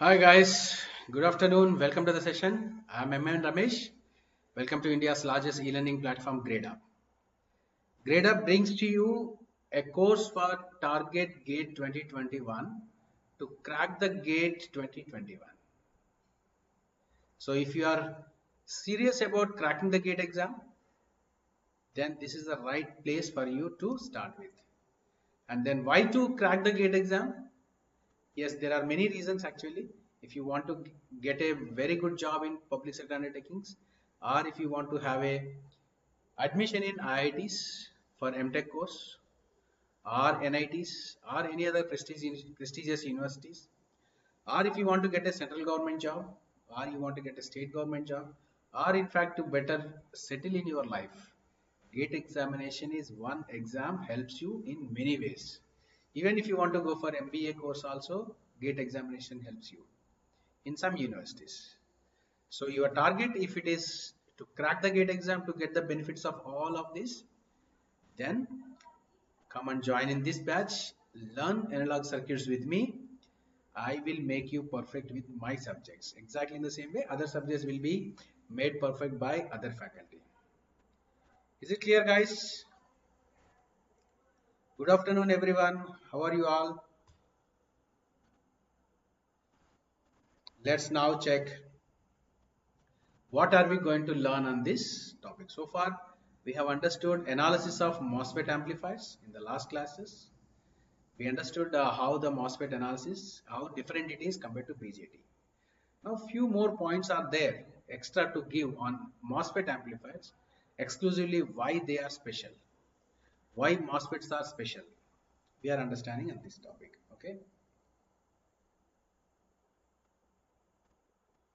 Hi guys, good afternoon. Welcome to the session. I'm MN Ramesh. Welcome to India's largest e-learning platform, GradeUp. GradeUp brings to you a course for Target Gate 2021 to crack the Gate 2021. So if you are serious about cracking the Gate exam, then this is the right place for you to start with. And then why to crack the Gate exam? Yes, there are many reasons actually. If you want to get a very good job in public sector undertakings, or if you want to have a admission in IITs for MTech course, or NITs, or any other prestigious universities, or if you want to get a central government job, or you want to get a state government job, or in fact to better settle in your life, GATE examination is one exam helps you in many ways. Even if you want to go for MBA course also, GATE examination helps you in some universities. So your target, if it is to crack the GATE exam to get the benefits of all of this, then come and join in this batch, learn analog circuits with me. I will make you perfect with my subjects. Exactly in the same way, other subjects will be made perfect by other faculty. Is it clear, guys? Good afternoon, everyone. How are you all? Let's now check what are we going to learn on this topic. So far, we have understood analysis of MOSFET amplifiers in the last classes. We understood how the MOSFET analysis, how different it is compared to BJT. Now, few more points are there extra to give on MOSFET amplifiers, exclusively why they are special, why MOSFETs are special. We are understanding on this topic. Okay.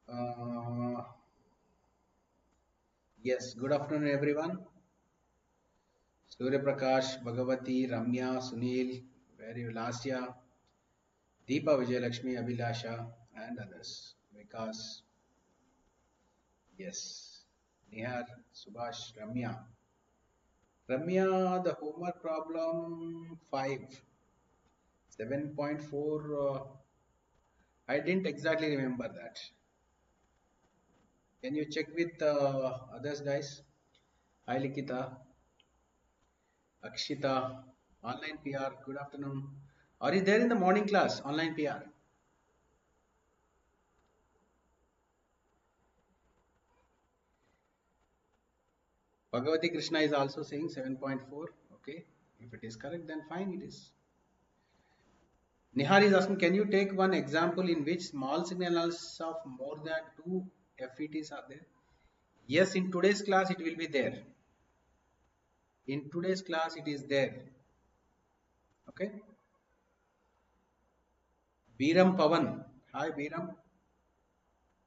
Uh, yes. Good afternoon, everyone. Surya Prakash, Bhagavati, Ramya, Sunil, very last year, Deepa Vijayalakshmi, Abhilasha, and others. Vikas, yes. Nihar, Subhash, Ramya. Ramya, the homework problem 5, 7.4. I didn't exactly remember that. Can you check with others, guys? Hi, Likita, Akshita, online PR. Good afternoon. Are you there in the morning class, online PR? Bhagavati Krishna is also saying 7.4. Okay, if it is correct, then fine it is. Nihar is asking, can you take one example in which small signal analysis of more than 2 FETs are there? Yes, in today's class it will be there. In today's class it is there. Okay. Biram Pavan. Hi Biram.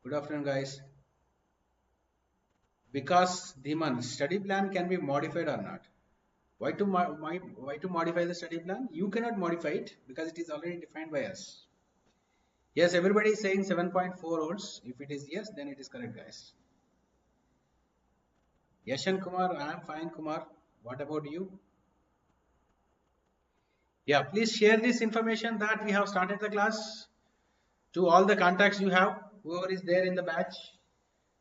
Good afternoon, guys. Because Dhiman, study plan can be modified or not? Why to modify the study plan? You cannot modify it because it is already defined by us. Yes, everybody is saying 7.4 volts. If it is yes, then it is correct, guys. Yashan Kumar, I am fine, Kumar. What about you? Yeah, please share this information that we have started the class to all the contacts you have, whoever is there in the batch.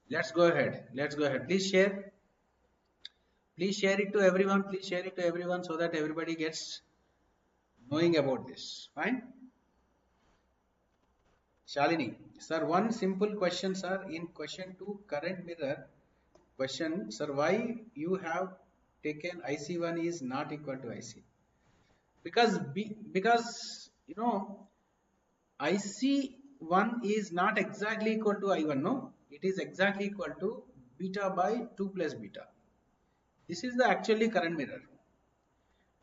Let's go ahead. Let's go ahead. Please share. Please share it to everyone. Please share it to everyone so that everybody gets knowing about this. Fine. Shalini, sir, one simple question, sir. In question 2, current mirror question, sir, why you have taken IC1 is not equal to IC? Because you know IC1 is not exactly equal to I1, no? It is exactly equal to beta by 2 plus beta. This is the actually current mirror.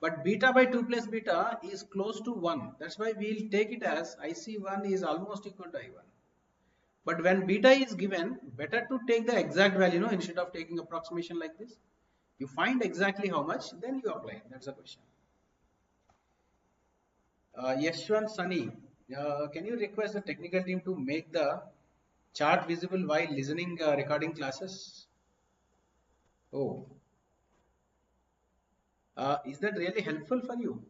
But beta by 2 plus beta is close to 1. That's why we'll take it as IC1 is almost equal to I1. But when beta is given, better to take the exact value, no, instead of taking approximation like this. You find exactly how much, then you apply. That's the question. Yeshwant Sunny, can you request the technical team to make the chart visible while listening recording classes? Oh, is that really helpful for you?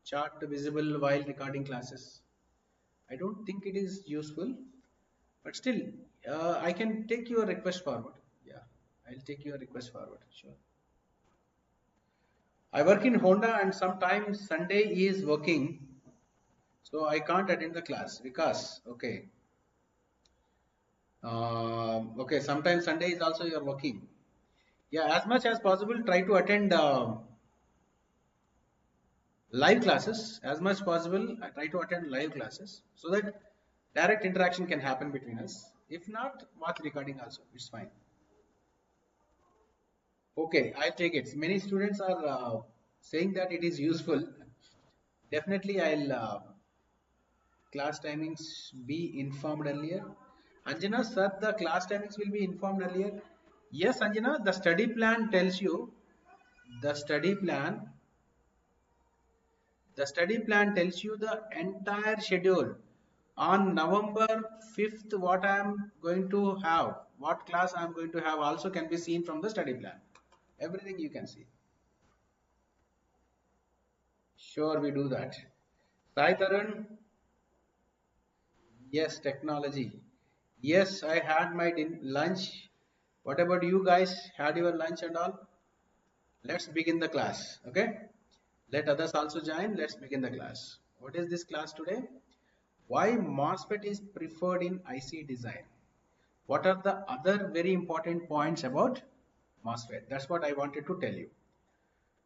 Chart visible while recording classes. I don't think it is useful, but still, I can take your request forward. Yeah, I'll take your request forward. Sure. I work in Honda and sometimes Sunday is working, so I can't attend the class because, okay. Okay, sometimes Sunday is also you're working. Yeah, as much as possible, try to attend live classes. As much possible, I try to attend live classes so that direct interaction can happen between us. If not, watch recording also. It's fine. Okay, I'll take it. Many students are saying that it is useful. Definitely, I'll class timings be informed earlier. Anjana, sir, the class timings will be informed earlier. Yes, Anjana, the study plan tells you the study plan. The study plan tells you the entire schedule. On November 5th, what I am going to have, what class I am going to have also can be seen from the study plan. Everything you can see. Sure, we do that. Sai Tarun, yes, technology. Yes, I had my lunch. What about you guys? Had your lunch and all? Let's begin the class. Okay. Let others also join. Let's begin the class. What is this class today? Why MOSFET is preferred in IC design? What are the other very important points about MOSFET? That's what I wanted to tell you.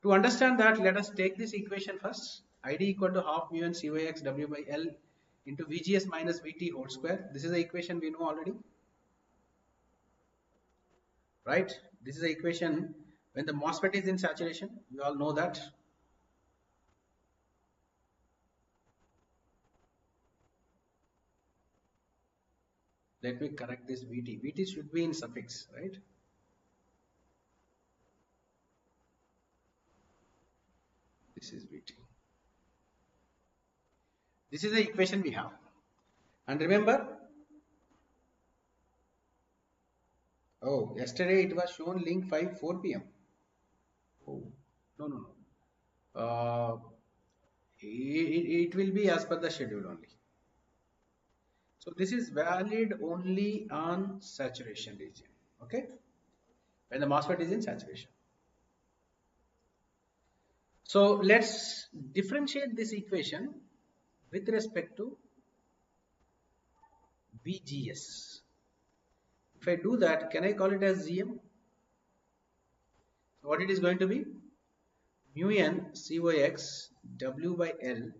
To understand that, let us take this equation first. ID equal to half mu n CYX W by L into VGS minus VT whole square. This is the equation we know already. Right? This is the equation when the MOSFET is in saturation. You all know that. Let me correct this VT. VT should be in suffix, right? This is VT. This is the equation we have. And remember, oh, yesterday it was shown link 4 p.m. Oh, no, no, no. It will be as per the schedule only. So this is valid only on saturation region. Okay, when the MOSFET is in saturation. So let's differentiate this equation with respect to VGS. If I do that, can I call it as GM? What it is going to be? Mu n CYX W by L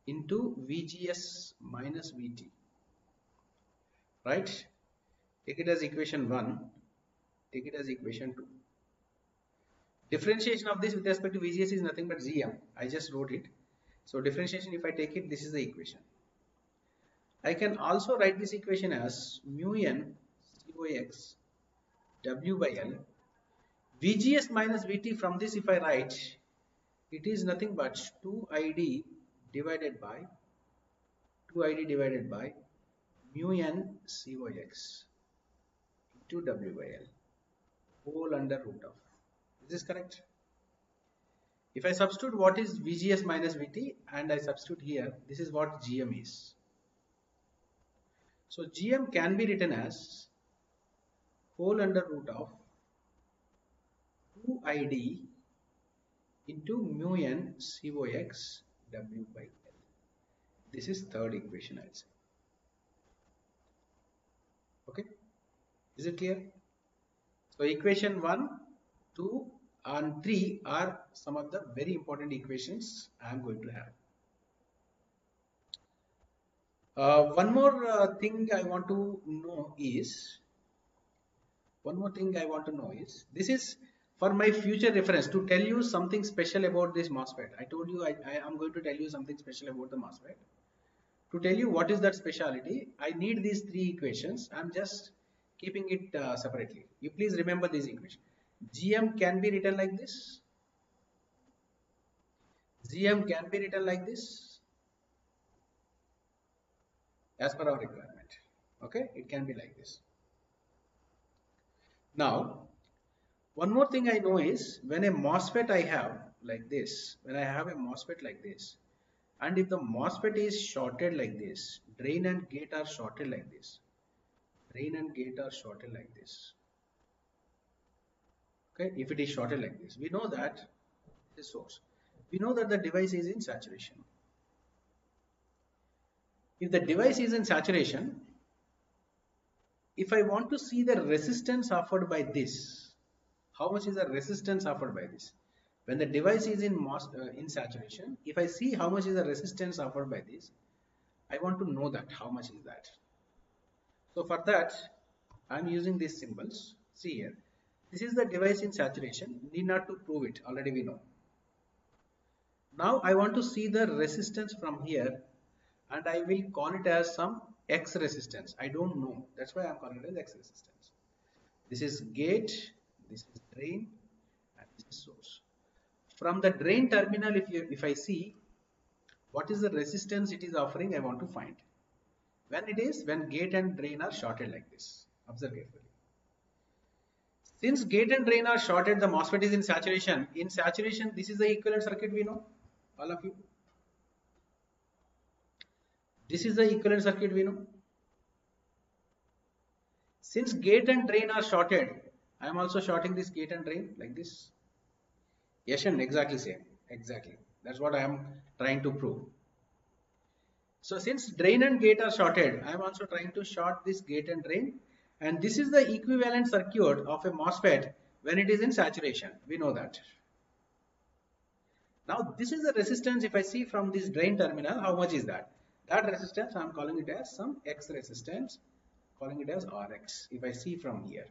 into VGS minus VT. Right? Take it as equation 1. Take it as equation 2. Differentiation of this with respect to VGS is nothing but GM. I just wrote it. So differentiation, if I take it, this is the equation. I can also write this equation as mu n COX W by L. VGS minus VT, from this if I write, it is nothing but 2ID divided by mu n COX into W by L whole under root of. Is this correct? If I substitute what is VGS minus VT and I substitute here, this is what GM is. So GM can be written as whole under root of 2ID into mu n COX W by L. This is third equation, I'll say. Okay, is it clear? So equation 1, 2 and 3 are some of the very important equations I am going to have. One more thing I want to know is, this is for my future reference to tell you something special about this MOSFET. I told you I am going to tell you something special about the MOSFET. To tell you what is that speciality, I need these 3 equations. I am just keeping it separately. You please remember these equations. GM can be written like this. GM can be written like this as per our requirement. Okay, it can be like this. Now, one more thing I know is when a MOSFET I have like this, when I have a MOSFET like this, And if the MOSFET is shorted like this, drain and gate are shorted like this, drain and gate are shorted like this. Okay, if it is shorted like this, we know that this source. We know that the device is in saturation. If the device is in saturation, if I want to see the resistance offered by this, how much is the resistance offered by this? When the device is in saturation, if I see how much is the resistance offered by this, I want to know that how much is that. So for that, I'm using these symbols. See here, this is the device in saturation. Need not to prove it. Already we know. Now I want to see the resistance from here, and I will call it as some X resistance. I don't know. That's why I'm calling it as X resistance. This is gate, this is drain, and this is source. From the drain terminal, if I see what is the resistance it is offering, I want to find. When gate and drain are shorted like this. Observe carefully. Since gate and drain are shorted, the MOSFET is in saturation. In saturation, this is the equivalent circuit we know, all of you. This is the equivalent circuit we know. Since gate and drain are shorted, I am also shorting this gate and drain like this. Yes, and exactly same. Exactly. That's what I am trying to prove. So since drain and gate are shorted, I am also trying to short this gate and drain. And this is the equivalent circuit of a MOSFET when it is in saturation. We know that. Now this is the resistance. If I see from this drain terminal, how much is that? That resistance, I am calling it as some X resistance, calling it as Rx. If I see from here,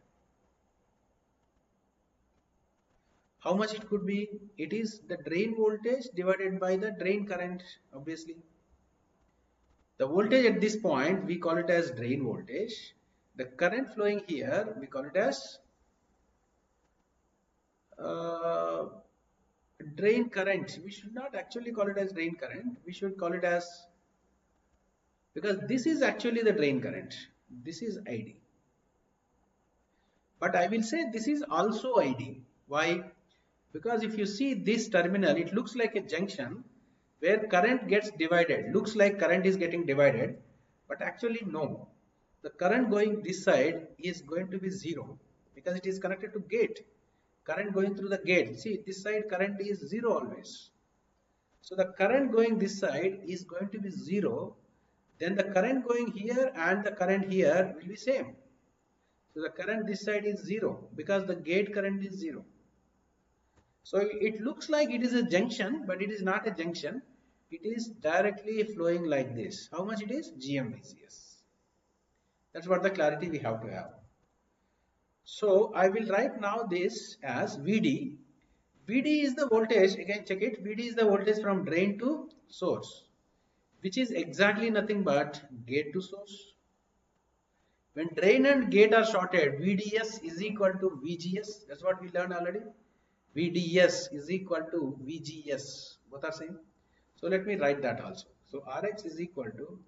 how much it could be? It is the drain voltage divided by the drain current, obviously. The voltage at this point, we call it as drain voltage. The current flowing here, we call it as drain current. We should not actually call it as drain current. We should call it as, because this is actually the drain current. This is ID. But I will say this is also ID. Why? Because if you see this terminal, it looks like a junction where current gets divided. Looks like current is getting divided, but actually no. The current going this side is going to be 0 because it is connected to gate. Current going through the gate. See, this side current is 0 always. So the current going this side is going to be 0. Then the current going here and the current here will be same. So the current this side is 0 because the gate current is 0. So it looks like it is a junction, but it is not a junction. It is directly flowing like this. How much it is? GMVGS. That's what the clarity we have to have. So I will write now this as VD. VD is the voltage, again check it, VD is the voltage from drain to source, which is exactly nothing but gate to source. When drain and gate are shorted, VDS is equal to VGS. That's what we learned already. VDS is equal to VGS. Both are same. So let me write that also. So Rx is equal to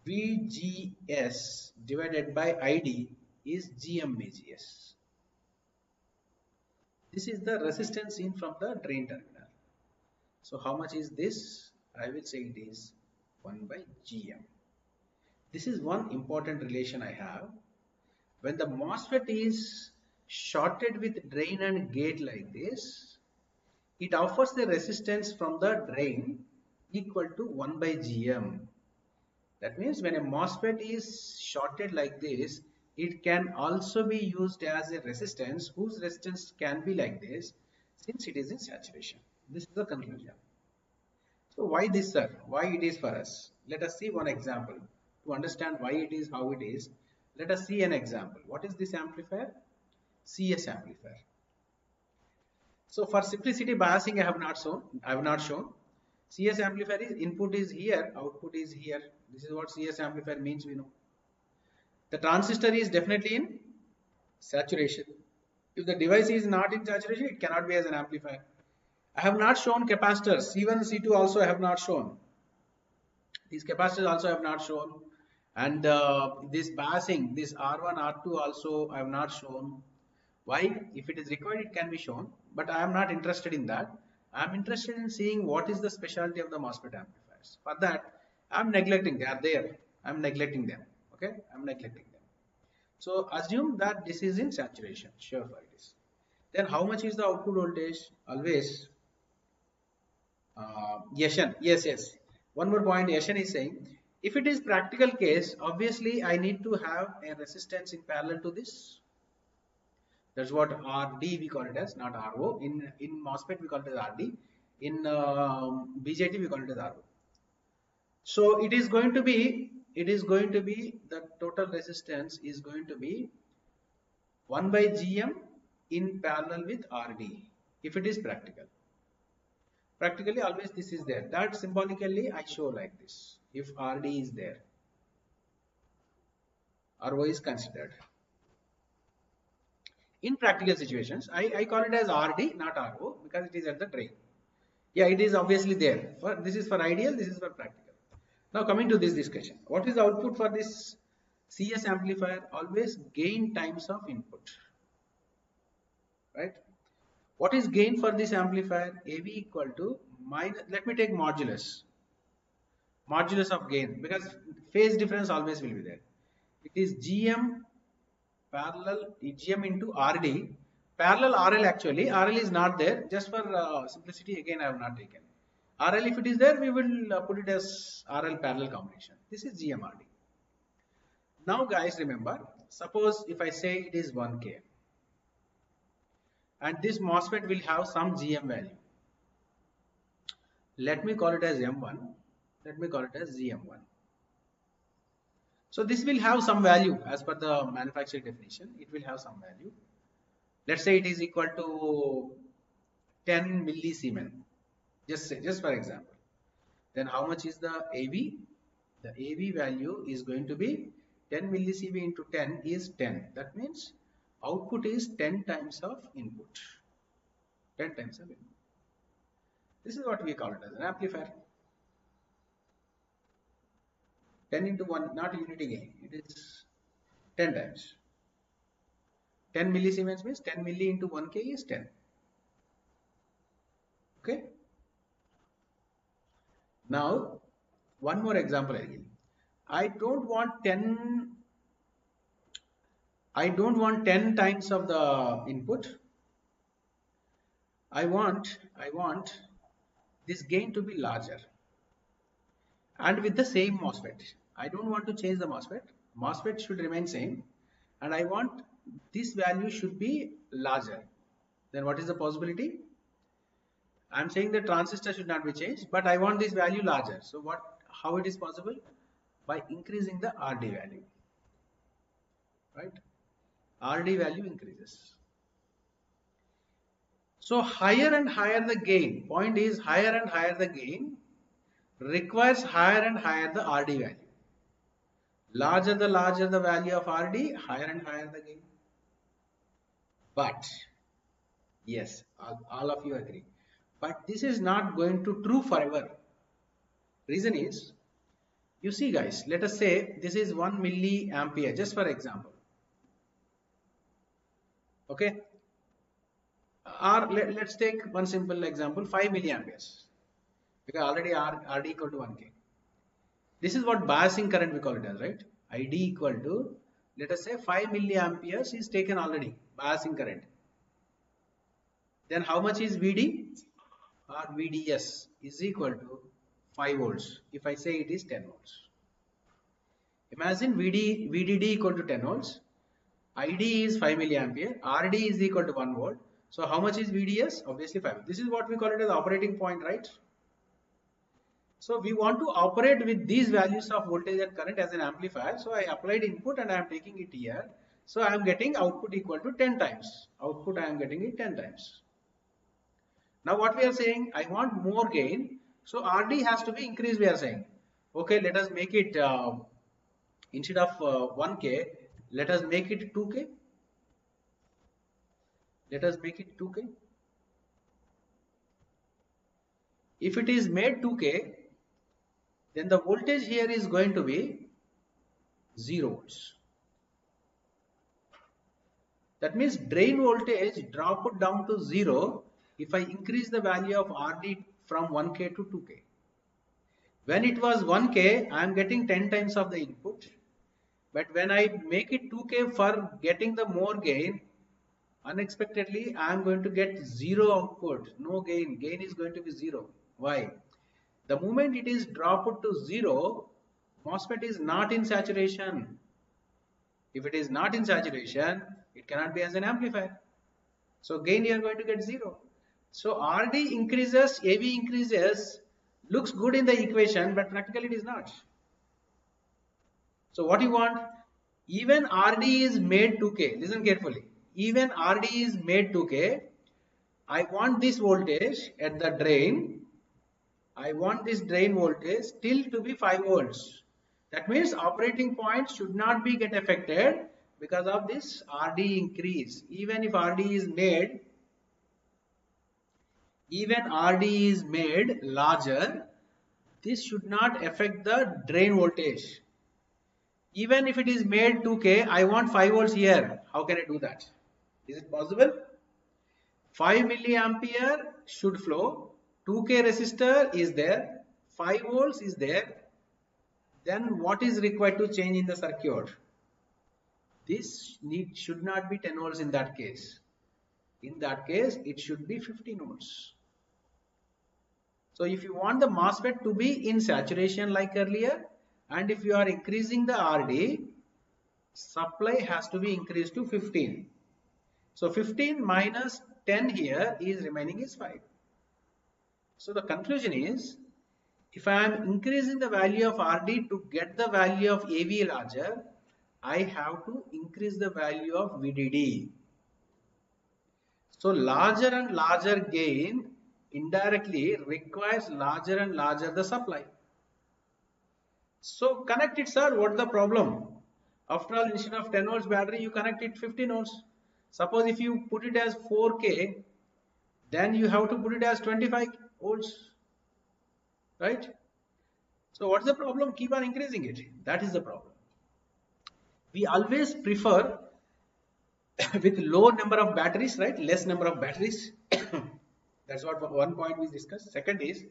VGS divided by ID is GMVGS. This is the resistance in from the drain terminal. So how much is this? I will say it is 1 by GM. This is one important relation I have. When the MOSFET is shorted with drain and gate like this, it offers the resistance from the drain equal to 1 by GM. That means when a MOSFET is shorted like this, it can also be used as a resistance whose resistance can be like this since it is in saturation. This is the conclusion. So why this, sir? Why it is for us? Let us see one example to understand why it is how it is. Let us see an example. What is this amplifier? CS amplifier. So for simplicity, biasing I have not shown. CS amplifier is input is here, output is here. This is what CS amplifier means, we know. The transistor is definitely in saturation. If the device is not in saturation, it cannot be as an amplifier. I have not shown capacitors. C1, C2 also I have not shown. These capacitors also I have not shown. And this biasing, this R1, R2 also I have not shown. Why? If it is required, it can be shown. But I am not interested in that. I'm interested in seeing what is the specialty of the MOSFET amplifiers. For that, I'm neglecting. They are there. I'm neglecting them. Okay, I'm neglecting them. So assume that this is in saturation. Sure, for it is. Then how much is the output voltage? Always. Yeshan. Yes, yes. One more point. Yeshan is saying, if it is practical case, obviously I need to have a resistance in parallel to this. That's what RD we call it as, not RO. In MOSFET we call it as RD. In BJT we call it as RO. So it is going to be the total resistance is going to be 1 by GM in parallel with RD if it is practical. Practically always this is there. That symbolically I show like this. If RD is there, RO is considered. In practical situations, I call it as RD, not RO, because it is at the drain. Yeah, it is obviously there. This is for ideal, this is for practical. Now coming to this discussion, what is the output for this CS amplifier? Always gain times of input, right? What is gain for this amplifier? AV equal to minus, let me take modulus of gain, because phase difference always will be there. It is GM parallel GM into RD, parallel RL. Actually RL is not there, just for simplicity again I have not taken RL. If it is there, we will put it as RL parallel combination. This is GMRD. Now guys, remember, suppose if I say it is 1K and this MOSFET will have some GM value. Let me call it as M1. Let me call it as GM1. So this will have some value as per the manufacturer definition. It will have some value. Let's say it is equal to 10 millisiemens. Just for example. Then how much is the AV? The AV value is going to be 10 millisiemen into 10 is 10. That means output is 10 times of input. 10 times of input. This is what we call it as an amplifier. 10 into 1, not unity gain. It is 10 times. 10 millisiemens means 10 milli into 1K is 10. Okay. Now, one more example again. I don't want 10 times of the input. I want this gain to be larger. And with the same MOSFET. I don't want to change the MOSFET. MOSFET should remain same. And I want this value should be larger. Then what is the possibility? I'm saying the transistor should not be changed, but I want this value larger. So how it is possible? By increasing the RD value, right? RD value increases. So higher and higher the gain, point is higher and higher the gain requires higher and higher the RD value. Larger the value of RD, higher and higher the gain. But yes, all of you agree. But this is not going to true forever. Reason is, you see guys, let us say this is 1 milliampere, just for example. Okay. Or let's take one simple example, 5 milliamperes. Because already RD equal to 1K. This is what biasing current we call it as, right? ID equal to, let us say 5 milliamperes is taken already, biasing current. Then how much is VD? Or VDS is equal to 5 volts. If I say it is 10 volts. Imagine VDD equal to 10 volts. ID is 5 milliampere. RD is equal to 1 volt. So how much is VDS? Obviously 5. This is what we call it as operating point, right? So we want to operate with these values of voltage and current as an amplifier. So I applied input and I am taking it here. So I am getting output equal to 10 times. Output I am getting it 10 times. Now what we are saying, I want more gain. So RD has to be increased, we are saying. Okay, let us make it, instead of 1K, let us make it 2K. Let us make it 2K. If it is made 2K, then the voltage here is going to be 0 volts. That means drain voltage dropped down to 0 if I increase the value of RD from 1K to 2K. When it was 1K, I am getting 10 times of the input. But when I make it 2K for getting the more gain, unexpectedly I am going to get zero output, no gain. Gain is going to be zero. Why? The moment it is dropped to zero, MOSFET is not in saturation. If it is not in saturation, it cannot be as an amplifier. So gain you are going to get zero. So RD increases, AV increases, looks good in the equation, but practically it is not. So what you want? Even RD is made 2K. Listen carefully. Even RD is made 2K. I want this voltage at the drain. I want this drain voltage still to be 5 volts. That means operating point should not be get affected because of this RD increase. Even if RD is made larger, this should not affect the drain voltage. Even if it is made 2K, I want 5 volts here. How can I do that? Is it possible? 5 milliampere should flow. 2K resistor is there. 5 volts is there. Then what is required to change in the circuit? This should not be 10 volts in that case. In that case, it should be 15 volts. So if you want the MOSFET to be in saturation like earlier, and if you are increasing the RD, supply has to be increased to 15. So 15 minus 10 here is remaining is 5. So the conclusion is, if I am increasing the value of RD to get the value of AV larger, I have to increase the value of VDD. So larger and larger gain indirectly requires larger and larger the supply. So connect it, sir. What's the problem? After all, instead of 10 volts battery, you connect it 15 volts. Suppose if you put it as 4K, then you have to put it as 25 volts, right? So what's the problem? Keep on increasing it. That is the problem. We always prefer with low number of batteries, right? Less number of batteries. That's what one point we discussed. Second is,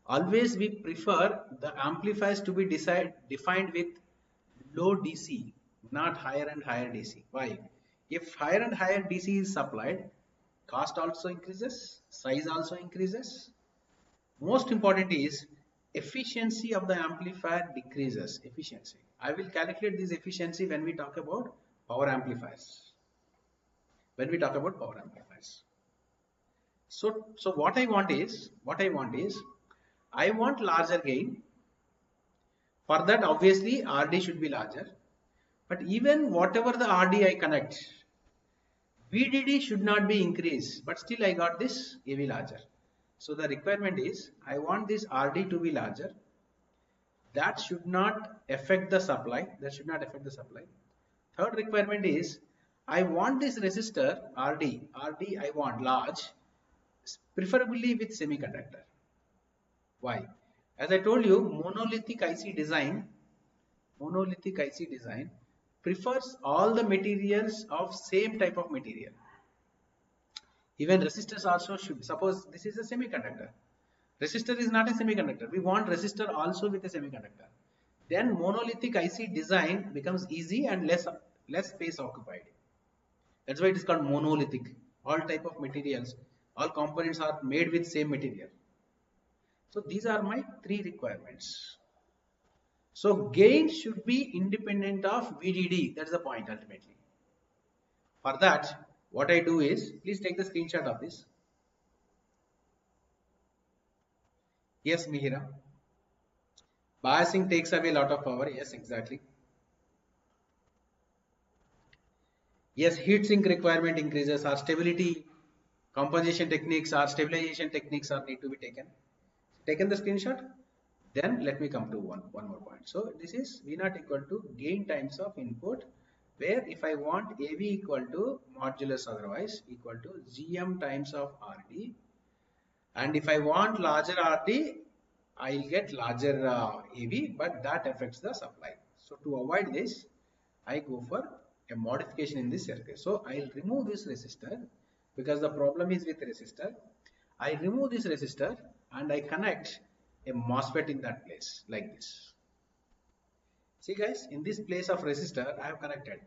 always we prefer the amplifiers to be defined with low DC, not higher and higher DC. Why? If higher and higher DC is supplied, cost also increases, size also increases. Most important is efficiency of the amplifier decreases. Efficiency. I will calculate this efficiency when we talk about power amplifiers. So what I want is I want larger gain. For that, obviously RD should be larger. But even whatever the RD I connect, VDD should not be increased. But still I got this AV larger. So the requirement is, I want this RD to be larger. That should not affect the supply. Third requirement is, I want this resistor RD I want large, preferably with semiconductor. Why? As I told you, monolithic IC design prefers all the materials of same type of material. Even resistors also should. Suppose this is a semiconductor. Resistor is not a semiconductor. We want resistor also with a semiconductor. Then monolithic IC design becomes easy and less space occupied. That's why it is called monolithic. All type of materials, all components are made with same material. So these are my 3 requirements. So gain should be independent of VDD. That's the point ultimately. For that, what I do is, please take the screenshot of this. Yes, Mihira. Biasing takes away a lot of power. Yes, exactly. Yes, heat sink requirement increases. Our stability composition techniques, our stabilization techniques are need to be taken. Taken the screenshot? Then let me come to one more point. So this is V naught equal to gain times of input, where if I want AV equal to modulus otherwise equal to GM times of RD, and if I want larger RD, I'll get larger AV, but that affects the supply. So to avoid this, I go for a modification in this circuit. So I'll remove this resistor. because the problem is with resistor. I remove this resistor and I connect a MOSFET in that place like this. See guys, in this place of resistor I have connected.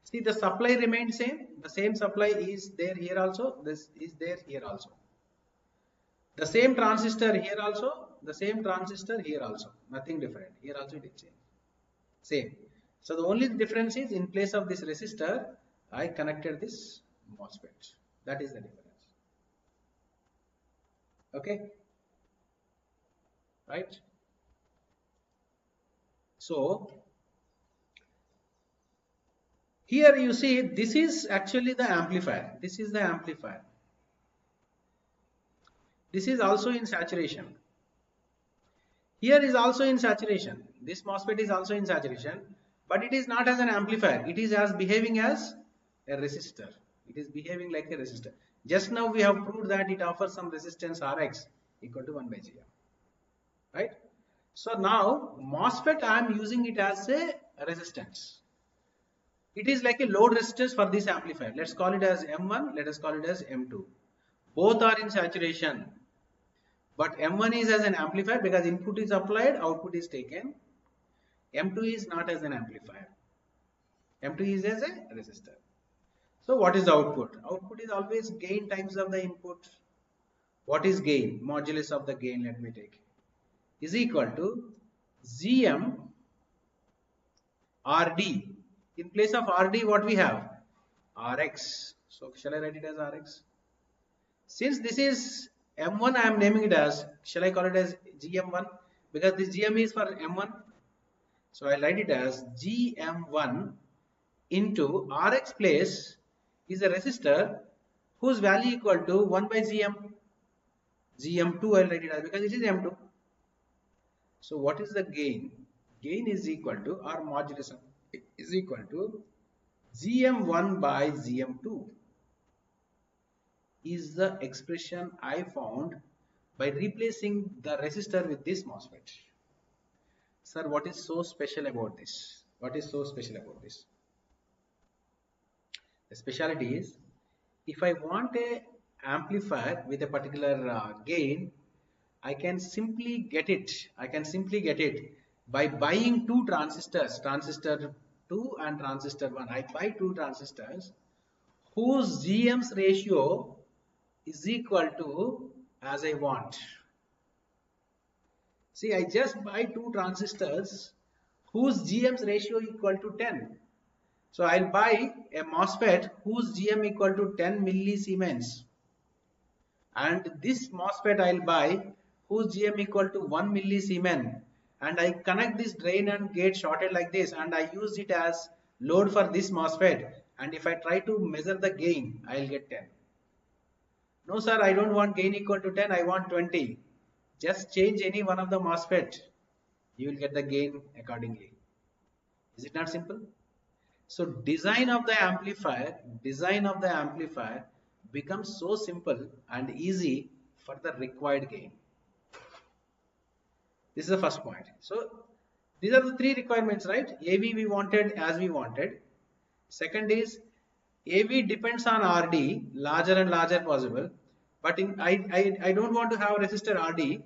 See, the supply remained same. The same supply is there here also. This is there here also. The same transistor here also. The same transistor here also. Nothing different. Here also it is same. So the only difference is in place of this resistor, I connected this MOSFET. That is the difference. Okay. Right. So here you see this is actually the amplifier. This is the amplifier. This is also in saturation. Here is also in saturation. This MOSFET is also in saturation, but it is not as an amplifier. It is as behaving as a resistor. It is behaving like a resistor. Just now we have proved that it offers some resistance Rx equal to 1 by Gm. Right? So now MOSFET I am using it as a resistance. It is like a load resistance for this amplifier. Let's call it as M1. Let us call it as M2. Both are in saturation. But M1 is as an amplifier because input is applied, output is taken. M2 is not as an amplifier. M2 is as a resistor. So what is the output? Output is always gain times of the input. What is gain? Modulus of the gain, let me take. Is equal to Gm Rd. In place of Rd, what we have? Rx. So shall I write it as Rx? Since this is M1, I am naming it as, shall I call it as Gm1? Because this Gm is for M1. So I'll write it as Gm1 into Rx place is a resistor whose value equal to 1 by Gm. Gm2 I'll write it as because it is M2. So what is the gain? Gain is equal to, or modulus is equal to Gm1 by Gm2 is the expression I found by replacing the resistor with this MOSFET. Sir, what is so special about this? What is so special about this? The speciality is, if I want a amplifier with a particular gain, I can simply get it. I can simply get it by buying two transistors, transistor 2 and transistor 1. I buy two transistors whose GM's ratio is equal to as I want. See, I just buy two transistors whose GM's ratio equal to 10. So I'll buy a MOSFET whose GM equal to 10 millisiemens, and this MOSFET I'll buy whose GM equal to 1 millisiemen, and I connect this drain and gate shorted like this, and I use it as load for this MOSFET, and if I try to measure the gain, I'll get 10. No sir, I don't want gain equal to 10, I want 20. Just change any one of the MOSFET, you will get the gain accordingly. Is it not simple? So design of the amplifier becomes so simple and easy for the required gain. This is the first point. So these are the three requirements, right? AV we wanted as we wanted. Second is AV depends on RD, larger and larger possible. But I don't want to have a resistor RD.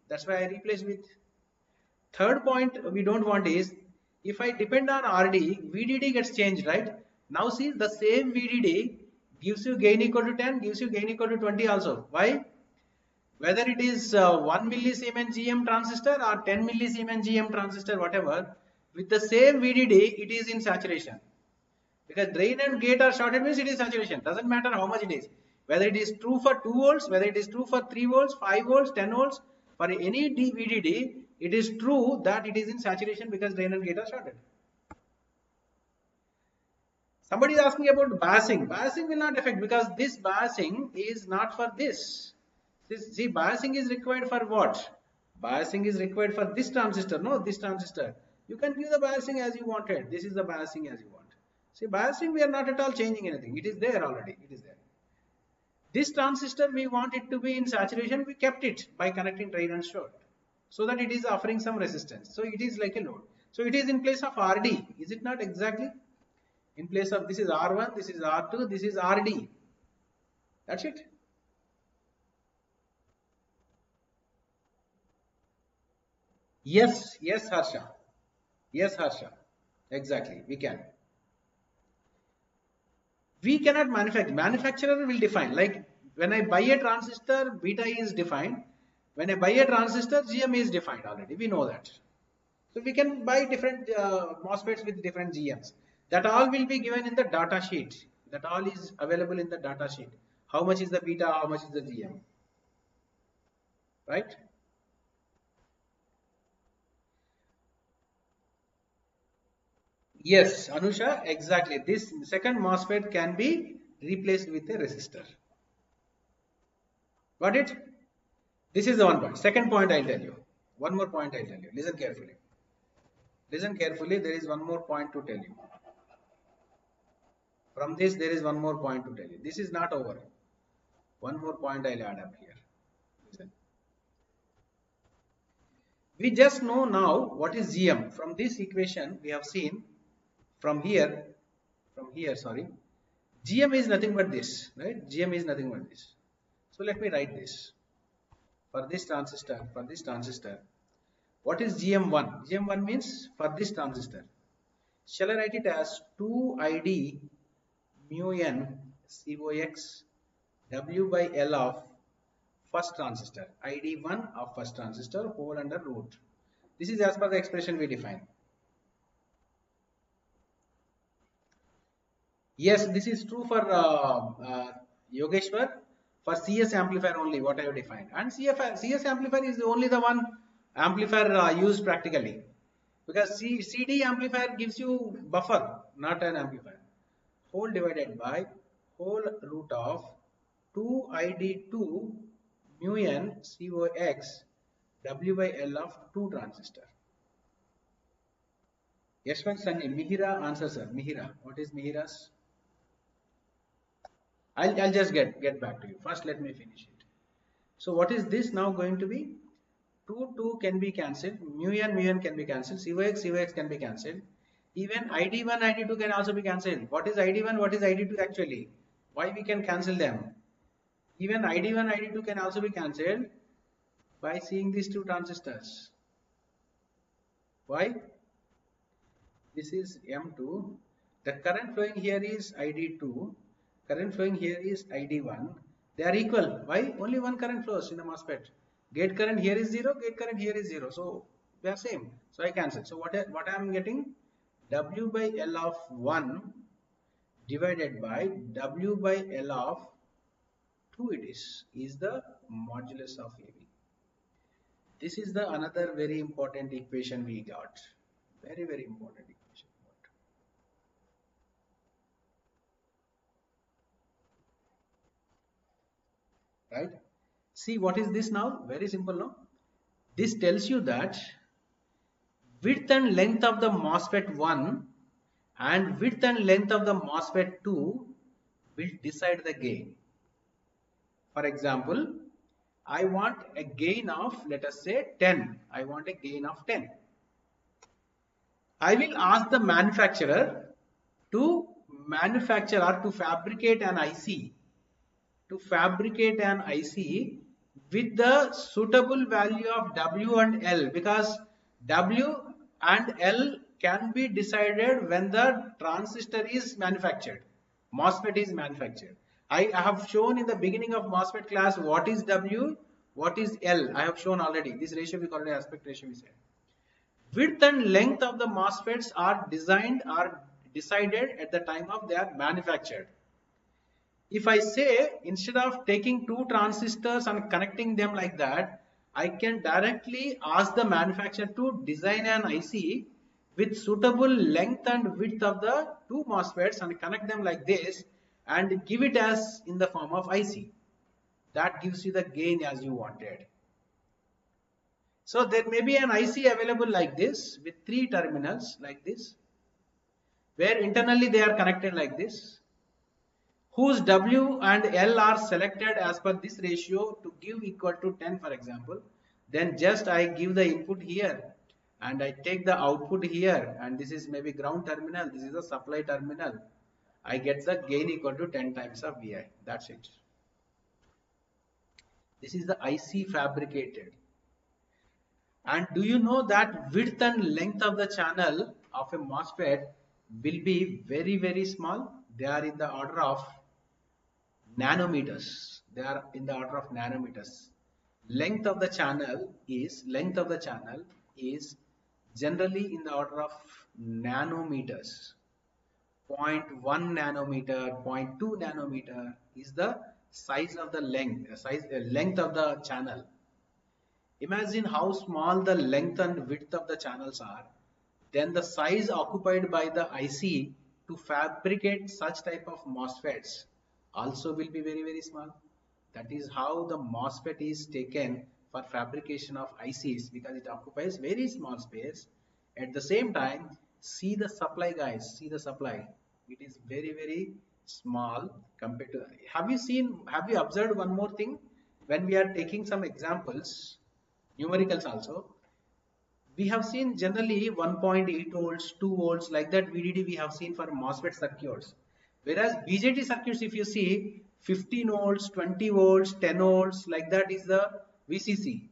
That's why I replace with. Third point we don't want is, if I depend on RD, VDD gets changed, right? Now see, the same VDD gives you gain equal to 10, gives you gain equal to 20 also. Why? Whether it is 1 millisiemen GM transistor or 10 millisiemen GM transistor, whatever, with the same VDD, it is in saturation. Because drain and gate are shorted means it is saturation. Doesn't matter how much it is. Whether it is true for 2 volts, whether it is true for 3 volts, 5 volts, 10 volts, for any VDD, it is true that it is in saturation because drain and gate are shorted. Somebody is asking about biasing. Biasing will not affect because this biasing is not for this. See, biasing is required for what? Biasing is required for this transistor, no, this transistor. You can give the biasing as you wanted. This is the biasing as you want. See, biasing we are not at all changing anything. It is there already. It is there. This transistor we want it to be in saturation. We kept it by connecting drain and short, so that it is offering some resistance. So it is like a load. So it is in place of RD. Is it not exactly? In place of this is R1, this is R2, this is RD. That's it. Yes, yes, Harsha. Yes, Harsha. Exactly. We can. We cannot manufacture. Manufacturer will define. Like when I buy a transistor, beta is defined. When I buy a transistor, GM is defined already. We know that. So we can buy different MOSFETs with different GMs. That all will be given in the data sheet. That all is available in the data sheet. How much is the beta? How much is the GM? Right? Yes, Anusha, exactly. This second MOSFET can be replaced with a resistor. Got it? This is the one point. Second point I'll tell you. One more point I'll tell you. Listen carefully. Listen carefully. There is one more point to tell you. From this, there is one more point to tell you. This is not over. One more point I'll add up here. Listen. We just know now what is GM. From this equation, we have seen from here, sorry, GM is nothing but this, right? GM is nothing but this. So let me write this. For this transistor, what is GM1? GM1 means for this transistor. Shall I write it as 2ID mu n COX W by L of first transistor, ID1 of first transistor whole under root. This is as per the expression we define. Yes, this is true for Yogeshwar. For CS amplifier only, what I have defined. And CS amplifier is only the one amplifier used practically. Because CD amplifier gives you buffer, not an amplifier. Whole divided by whole root of 2ID2 mu n COX W by L of 2 transistor. Yashwant Sunny, Mihira answer sir. Mihira. What is Mihira's? I'll just get back to you. First let me finish it. So what is this now going to be? 2 can be cancelled. Mu n can be cancelled. COX can be cancelled. Even ID1, ID2 can also be cancelled. What is ID1? What is ID2 actually? Why we can cancel them? Even ID1, ID2 can also be cancelled by seeing these two transistors. Why? This is M2. The current flowing here is ID2. Current flowing here is ID1. They are equal. Why? Only one current flows in the MOSFET. Gate current here is 0. Gate current here is 0. So they are same. So I cancel. So what I am getting? W by L of 1 divided by W by L of 2 it is the modulus of AB. This is the another very important equation we got. Very, very important equation. Right? See what is this now? Very simple now. This tells you that width and length of the MOSFET 1 and width and length of the MOSFET 2 will decide the gain. For example, I want a gain of, let us say 10. I want a gain of 10. I will ask the manufacturer to manufacture or to fabricate an IC. With the suitable value of W and L, because W and L can be decided when the transistor is manufactured, MOSFET is manufactured. I have shown in the beginning of MOSFET class what is W, what is L. I have shown already. This ratio we call it aspect ratio we said. Width and length of the MOSFETs are decided at the time of they are manufactured. If I say instead of taking two transistors and connecting them like that, I can directly ask the manufacturer to design an IC with suitable length and width of the two MOSFETs and connect them like this and give it as in the form of IC. That gives you the gain as you wanted. So there may be an IC available like this with 3 terminals like this, where internally they are connected like this, whose W and L are selected as per this ratio to give equal to 10 for example. Then just I give the input here and I take the output here, and this is maybe ground terminal, this is the supply terminal. I get the gain equal to 10 times of Vi. That's it. This is the IC fabricated. And do you know that width and length of the channel of a MOSFET will be very, very small? They are in the order of nanometers. They are in the order of nanometers. Length of the channel is generally in the order of nanometers. Zero point 0.1 nanometer, 0.2 nanometer is the size of the length of the channel. Imagine how small the length and width of the channels are. Then the size occupied by the IC to fabricate such type of MOSFETs also will be very, very small. That is how the MOSFET is taken for fabrication of ICs, because it occupies very small space. At the same time, see the supply, guys, see the supply. It is very, very small compared to, have you observed one more thing? When we are taking some examples, numericals also, we have seen generally 1.8 volts, 2 volts, like that VDD we have seen for MOSFET circuits. Whereas BJT circuits, if you see 15 volts, 20 volts, 10 volts, like that is the VCC.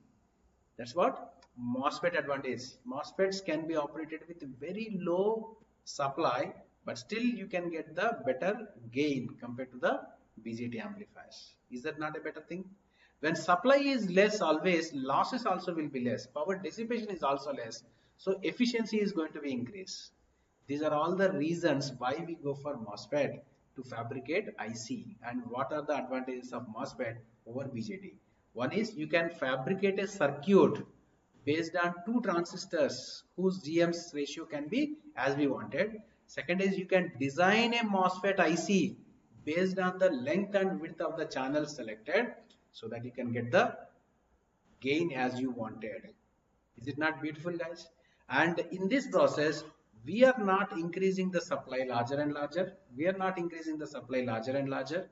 That's what MOSFET advantage. MOSFETs can be operated with very low supply, but still you can get the better gain compared to the BJT amplifiers. Is that not a better thing? When supply is less, always losses also will be less. Power dissipation is also less. So efficiency is going to be increased. These are all the reasons why we go for MOSFET to fabricate IC. And what are the advantages of MOSFET over BJT? One is you can fabricate a circuit based on two transistors whose GM's ratio can be as we wanted. Second is you can design a MOSFET IC based on the length and width of the channel selected, so that you can get the gain as you wanted. Is it not beautiful, guys? And in this process, we are not increasing the supply larger and larger. We are not increasing the supply larger and larger,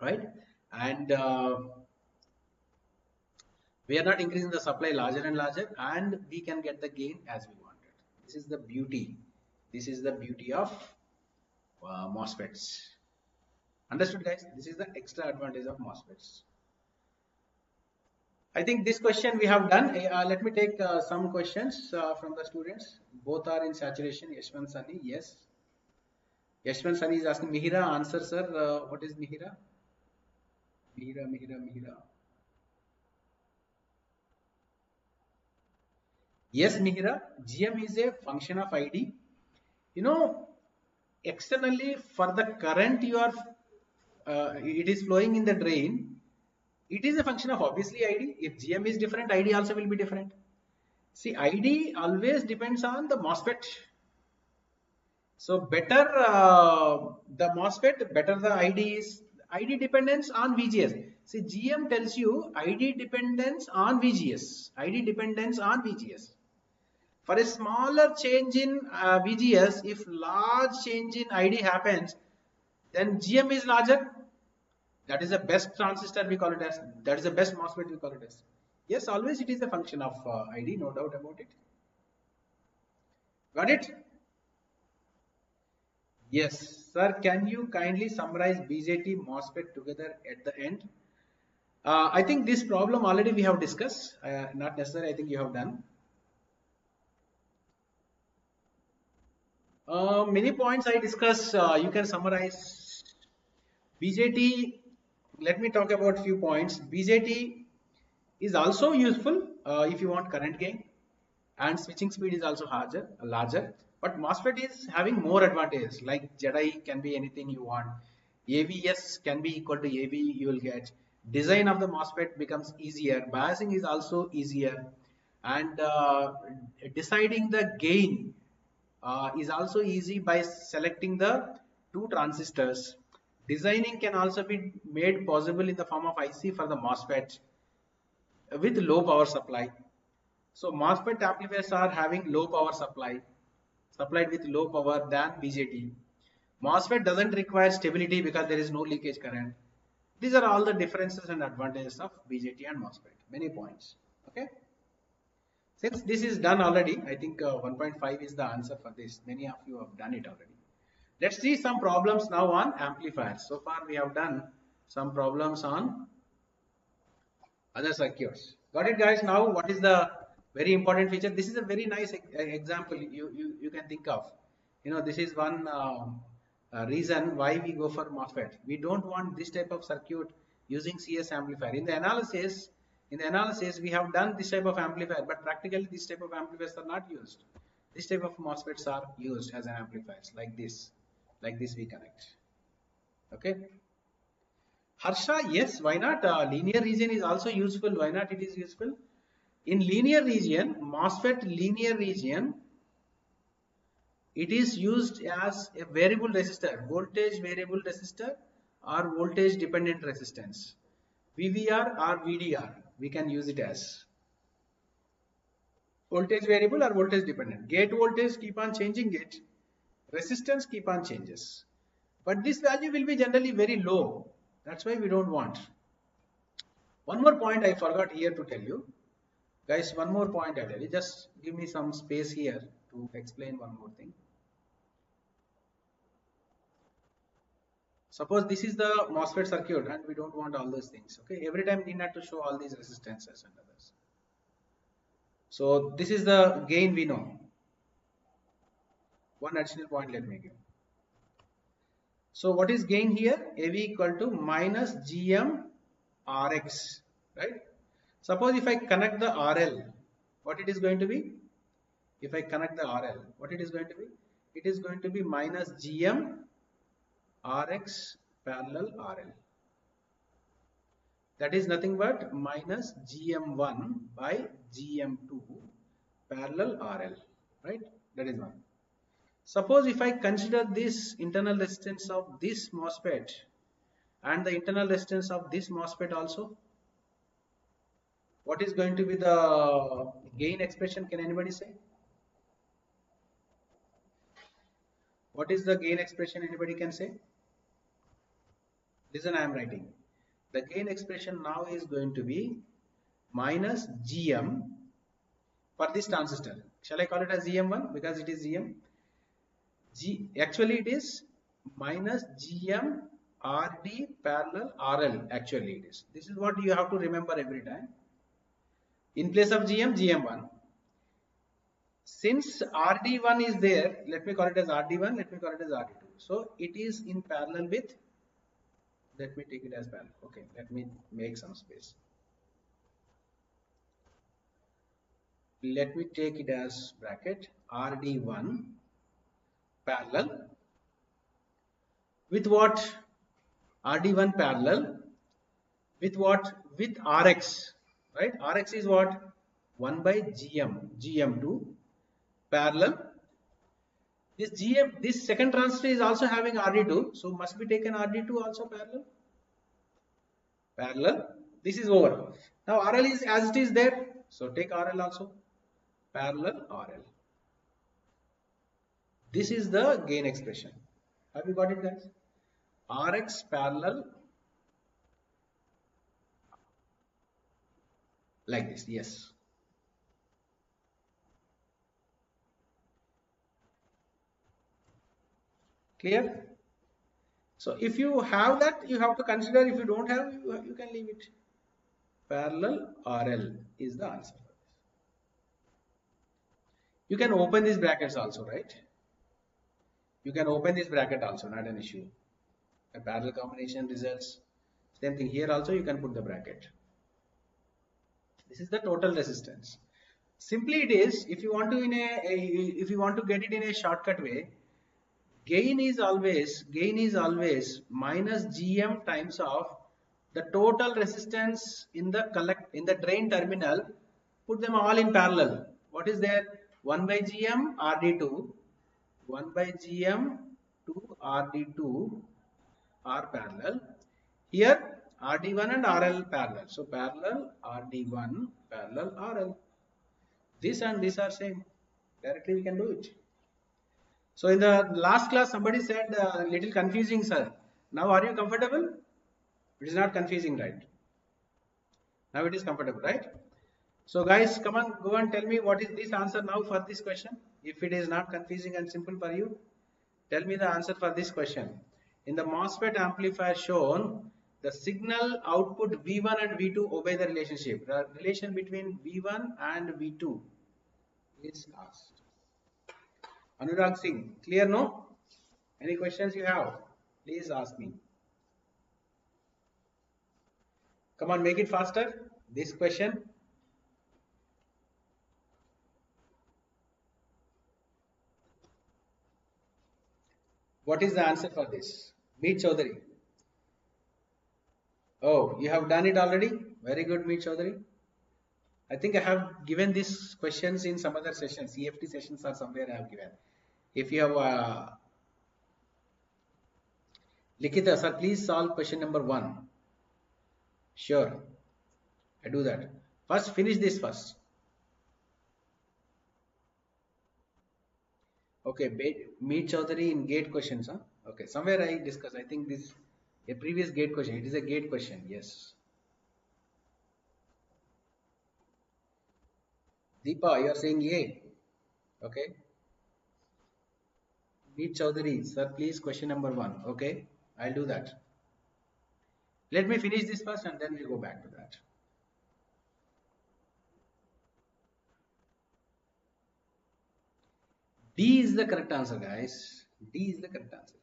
right? And we are not increasing the supply larger and larger, and we can get the gain as we wanted. This is the beauty. This is the beauty of MOSFETs. Understood, guys? This is the extra advantage of MOSFETs. I think this question we have done. Let me take some questions from the students. Both are in saturation. Yashwant Sani, yes. Yashwant Sani is asking Mihira, answer, sir. What is Mihira? Mihira. Yes, Mihira. GM is a function of ID. You know, externally for the current you are, it is flowing in the drain. It is a function of obviously ID. If GM is different, ID also will be different. See, ID always depends on the MOSFET. So better the MOSFET, better the ID is. ID dependence on VGS. See, GM tells you ID dependence on VGS. ID dependence on VGS. For a smaller change in VGS, if large change in ID happens, then GM is larger. That is the best transistor we call it as. That is the best MOSFET we call it as. Yes, always it is a function of ID, no doubt about it. Got it? Yes, sir. Can you kindly summarize BJT MOSFET together at the end? I think this problem already we have discussed. Not necessary. I think you have done. Many points I discussed. You can summarize. BJT. Let me talk about few points. BJT is also useful if you want current gain, and switching speed is also larger. But MOSFET is having more advantages, like ZI can be anything you want. AVS can be equal to AV, you will get. Design of the MOSFET becomes easier. Biasing is also easier. And deciding the gain is also easy by selecting the two transistors. Designing can also be made possible in the form of IC for the MOSFET with low power supply. So MOSFET amplifiers are having low power supply, supplied with low power than BJT. MOSFET doesn't require stability because there is no leakage current. These are all the differences and advantages of BJT and MOSFET. Many points. Okay. Since this is done already, I think 1.5 is the answer for this. Many of you have done it already. Let's see some problems now on amplifiers. So far we have done some problems on other circuits. Got it, guys? Now, what is the very important feature? This is a very nice example you can think of. You know, this is one reason why we go for MOSFET. We don't want this type of circuit using CS amplifier. In the analysis, we have done this type of amplifier, but practically this type of amplifiers are not used. This type of MOSFETs are used as an amplifiers, like this. Like this we connect. Okay. Harsha, yes, why not? Linear region is also useful. Why not? It is useful. In linear region, MOSFET linear region, it is used as a variable resistor, voltage variable resistor or voltage dependent resistance. VVR or VDR, we can use it as voltage variable or voltage dependent. Gate voltage keep on changing it, resistance keep on changes. But this value will be generally very low. That's why we don't want. One more point I forgot here to tell you. Guys, one more point I tell you. Just give me some space here to explain one more thing. Suppose this is the MOSFET circuit and we don't want all those things. Okay, every time we need not to show all these resistances and others. So this is the gain we know. One additional point let me give. So what is gain here? AV equal to minus GM RX, right? Suppose if I connect the RL, what it is going to be? If I connect the RL, what it is going to be? It is going to be minus GM RX parallel RL. That is nothing but minus GM1 by GM2 parallel RL, right? That is one. Suppose if I consider this internal resistance of this MOSFET and the internal resistance of this MOSFET also, what is going to be the gain expression? Can anybody say? What is the gain expression? Anybody can say? Listen, I am writing. The gain expression now is going to be minus GM for this transistor. Shall I call it as GM1 because it is GM? Actually it is minus GM RD parallel RL. Actually it is. This is what you have to remember every time. In place of GM, GM1. Since RD1 is there, let me call it as RD1, let me call it as RD2. So it is in parallel with, let me take it as parallel. Okay, let me make some space. Let me take it as bracket RD1 parallel with what? RD1 parallel with what? With RX, right? RX is what? 1 by GM2 parallel. This second transistor is also having RD2, so must be taken RD2 also parallel. This is over. Now RL is as it is there, so take RL also parallel RL. This is the gain expression. Have you got it, guys? RX parallel like this. Yes. Clear? So if you have that, you have to consider. If you don't have, you can leave it. Parallel RL is the answer. You can open these brackets also, right? You can open this bracket also, not an issue. A parallel combination results. Same thing here also, you can put the bracket. This is the total resistance. Simply it is, if you want to get it in a shortcut way, gain is always minus GM times of the total resistance in the drain terminal. Put them all in parallel. What is there? 1 by GM RD2, 1 by GM to RD2 are parallel. Here RD1 and RL parallel. So parallel RD1 parallel RL. This and this are same. Directly we can do it. So in the last class somebody said little confusing, sir. Now are you comfortable? It is not confusing, right? Now it is comfortable, right? So guys, come on, go and tell me what is this answer now for this question. If it is not confusing and simple for you, tell me the answer for this question. In the MOSFET amplifier shown, The signal output V1 and V2 obey the relationship. The relation between V1 and V2 is asked. Anurag Singh, clear no? Any questions you have? Please ask me. Come on, make it faster. This question. What is the answer for this? Meet Chaudhary. Oh, you have done it already? Very good, Meet Chaudhary. I think I have given these questions in some other sessions. EFT sessions or somewhere I have given. If you have Likita, sir, please solve question number 1. Sure, I do that. First, finish this first. Okay, meet Chaudhary in gate questions, huh? Okay, somewhere I discussed. I think this a previous gate question. It is a gate question. Yes. Deepa, you are saying yay. Okay. Meet Chaudhary, sir, please question number 1. Okay, I'll do that. Let me finish this first and then we'll go back to that. D is the correct answer, guys. D is the correct answer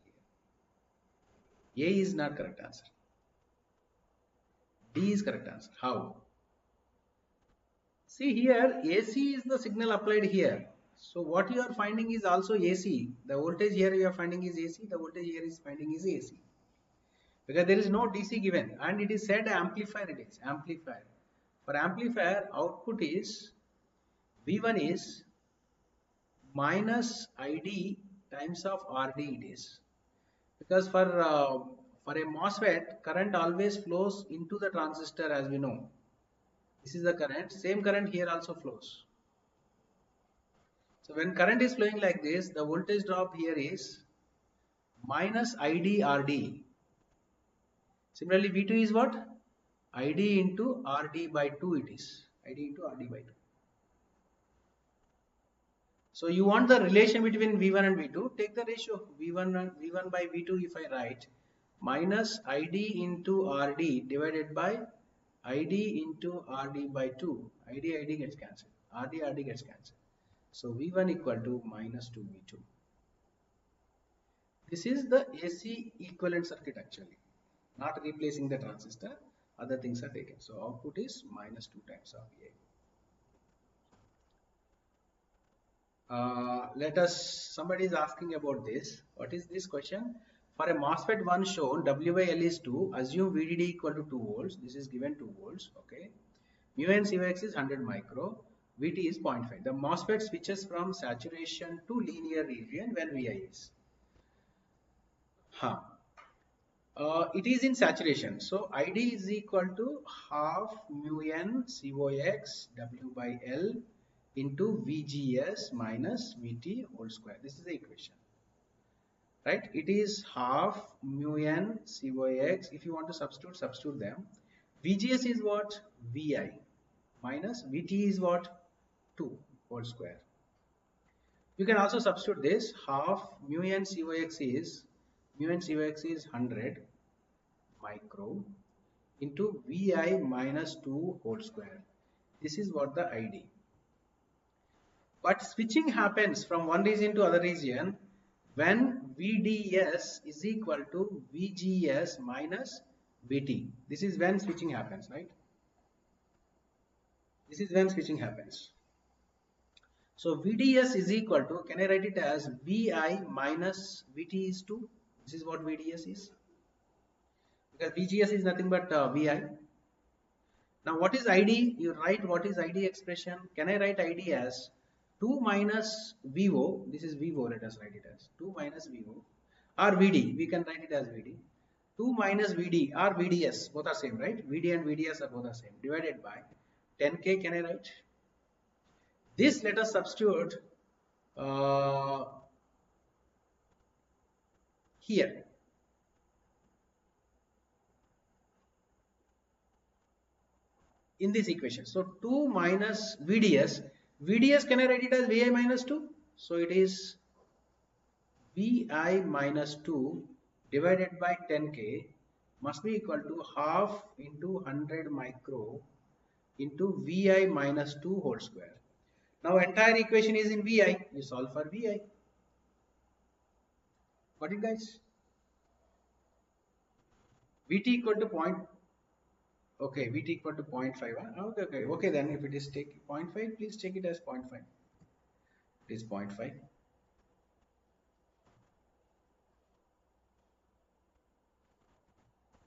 here. A is not correct answer. D is correct answer. How? See here, AC is the signal applied here. So what you are finding is also AC. The voltage here you are finding is AC. The voltage here is finding is AC. Because there is no DC given, and it is said amplifier. It is amplifier. For amplifier, output is V1 is minus ID times of RD. It is because for a MOSFET, current always flows into the transistor, as we know. This is the current. Same current here also flows. So when current is flowing like this, the voltage drop here is minus ID RD. Similarly, V2 is what? ID into RD by 2 it is. ID into RD by 2. So you want the relation between V1 and V2. Take the ratio V1 by V2 if I write minus ID into RD divided by ID into RD by 2. ID gets cancelled. RD gets cancelled. So V1 equal to minus 2V2. This is the AC equivalent circuit actually. Not replacing the transistor. Other things are taken. So output is minus 2 times of A. Somebody is asking about this. What is this question? For a MOSFET 1 shown, W by L is 2, assume VDD equal to 2 volts. This is given 2 volts. Okay. Mu and CVX is 100 micro. VT is 0.5. The MOSFET switches from saturation to linear region when Vi is. It is in saturation. So ID is equal to half mu n COX W by L into VGS minus VT whole square. This is the equation. Right? It is half mu n COX. If you want to substitute them. VGS is what? Vi minus VT is what? 2 whole square. You can also substitute this. Half mu n COX is 100 micro into Vi minus 2 whole square. This is what the ID. But switching happens from one region to other region when VDS is equal to VGS minus VT. This is when switching happens, right? This is when switching happens. So VDS is equal to, can I write it as Vi minus VT is 2? This is what VDS is. Because VGS is nothing but Vi. Now what is ID? You write what is ID expression. Can I write ID as 2 minus VO? This is VO, let us write it as 2 minus VO or VD. We can write it as VD. 2 minus VD or VDS, both are same, right? VD and VDS are both are same. Divided by 10K, can I write? This let us substitute here. In this equation. So 2 minus VDS. VDS, can I write it as Vi minus 2? So it is Vi minus 2 divided by 10K must be equal to half into 100 micro into Vi minus 2 whole square. Now entire equation is in Vi. You solve for Vi. Got it, guys? Vt equal to point. Okay, Vt equal to 0.5. Huh? Okay. Then if it is take 0.5, please take it as 0.5. It is 0.5.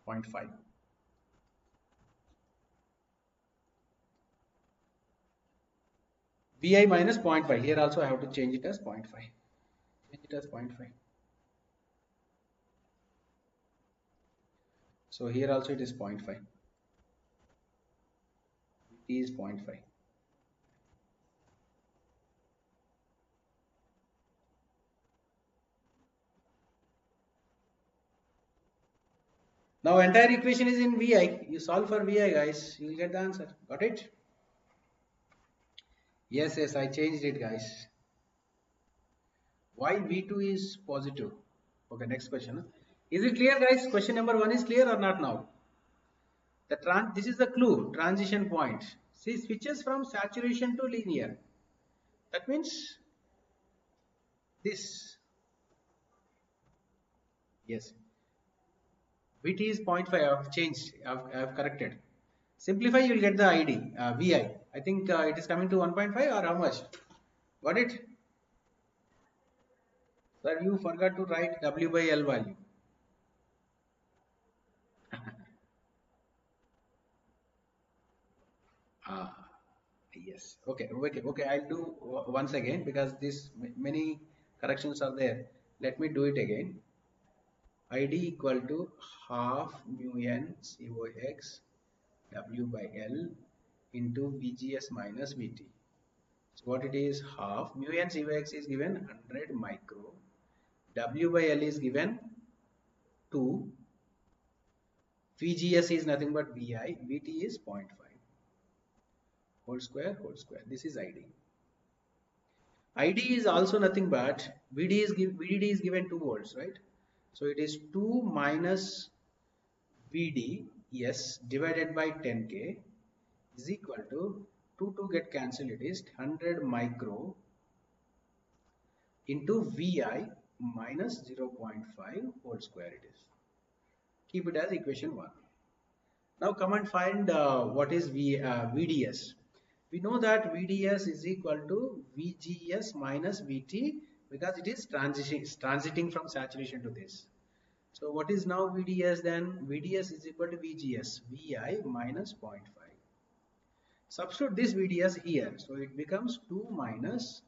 0.5. Vi minus 0.5. Here also I have to change it as 0.5. Change it as 0.5. So here also it is 0.5. It is 0.5. Now entire equation is in Vi. You solve for Vi, guys. You will get the answer. Got it? Yes, I changed it, guys. Why V2 is positive? Okay, next question. Is it clear, guys? Question number 1 is clear or not now? This is the clue, transition point. See, switches from saturation to linear. That means this. Yes. Vt is 0.5. I have changed. I have corrected. Simplify, you will get the ID, Vi. I think it is coming to 1.5 or how much? Got it? Sir, you forgot to write W by L value. Ah, yes. Okay. I'll do once again because this many corrections are there. Let me do it again. ID equal to half mu n COX W by L into VGS minus VT. So what it is, half mu n COX is given 100 micro, W by L is given 2, VGS is nothing but VI, VT is 0.5 whole square. This is ID. ID is also nothing but VDD is given 2 volts, right? So it is 2 minus VD, yes, divided by 10K is equal to 2 get cancelled. It is 100 micro into VI minus 0.5 whole square it is. Keep it as equation 1. Now come and find what is VDS. We know that VDS is equal to VGS minus VT because it is transiting from saturation to this. So what is now VDS then? VDS is equal to VGS, VI minus 0.5. Substitute this VDS here. So it becomes 2 minus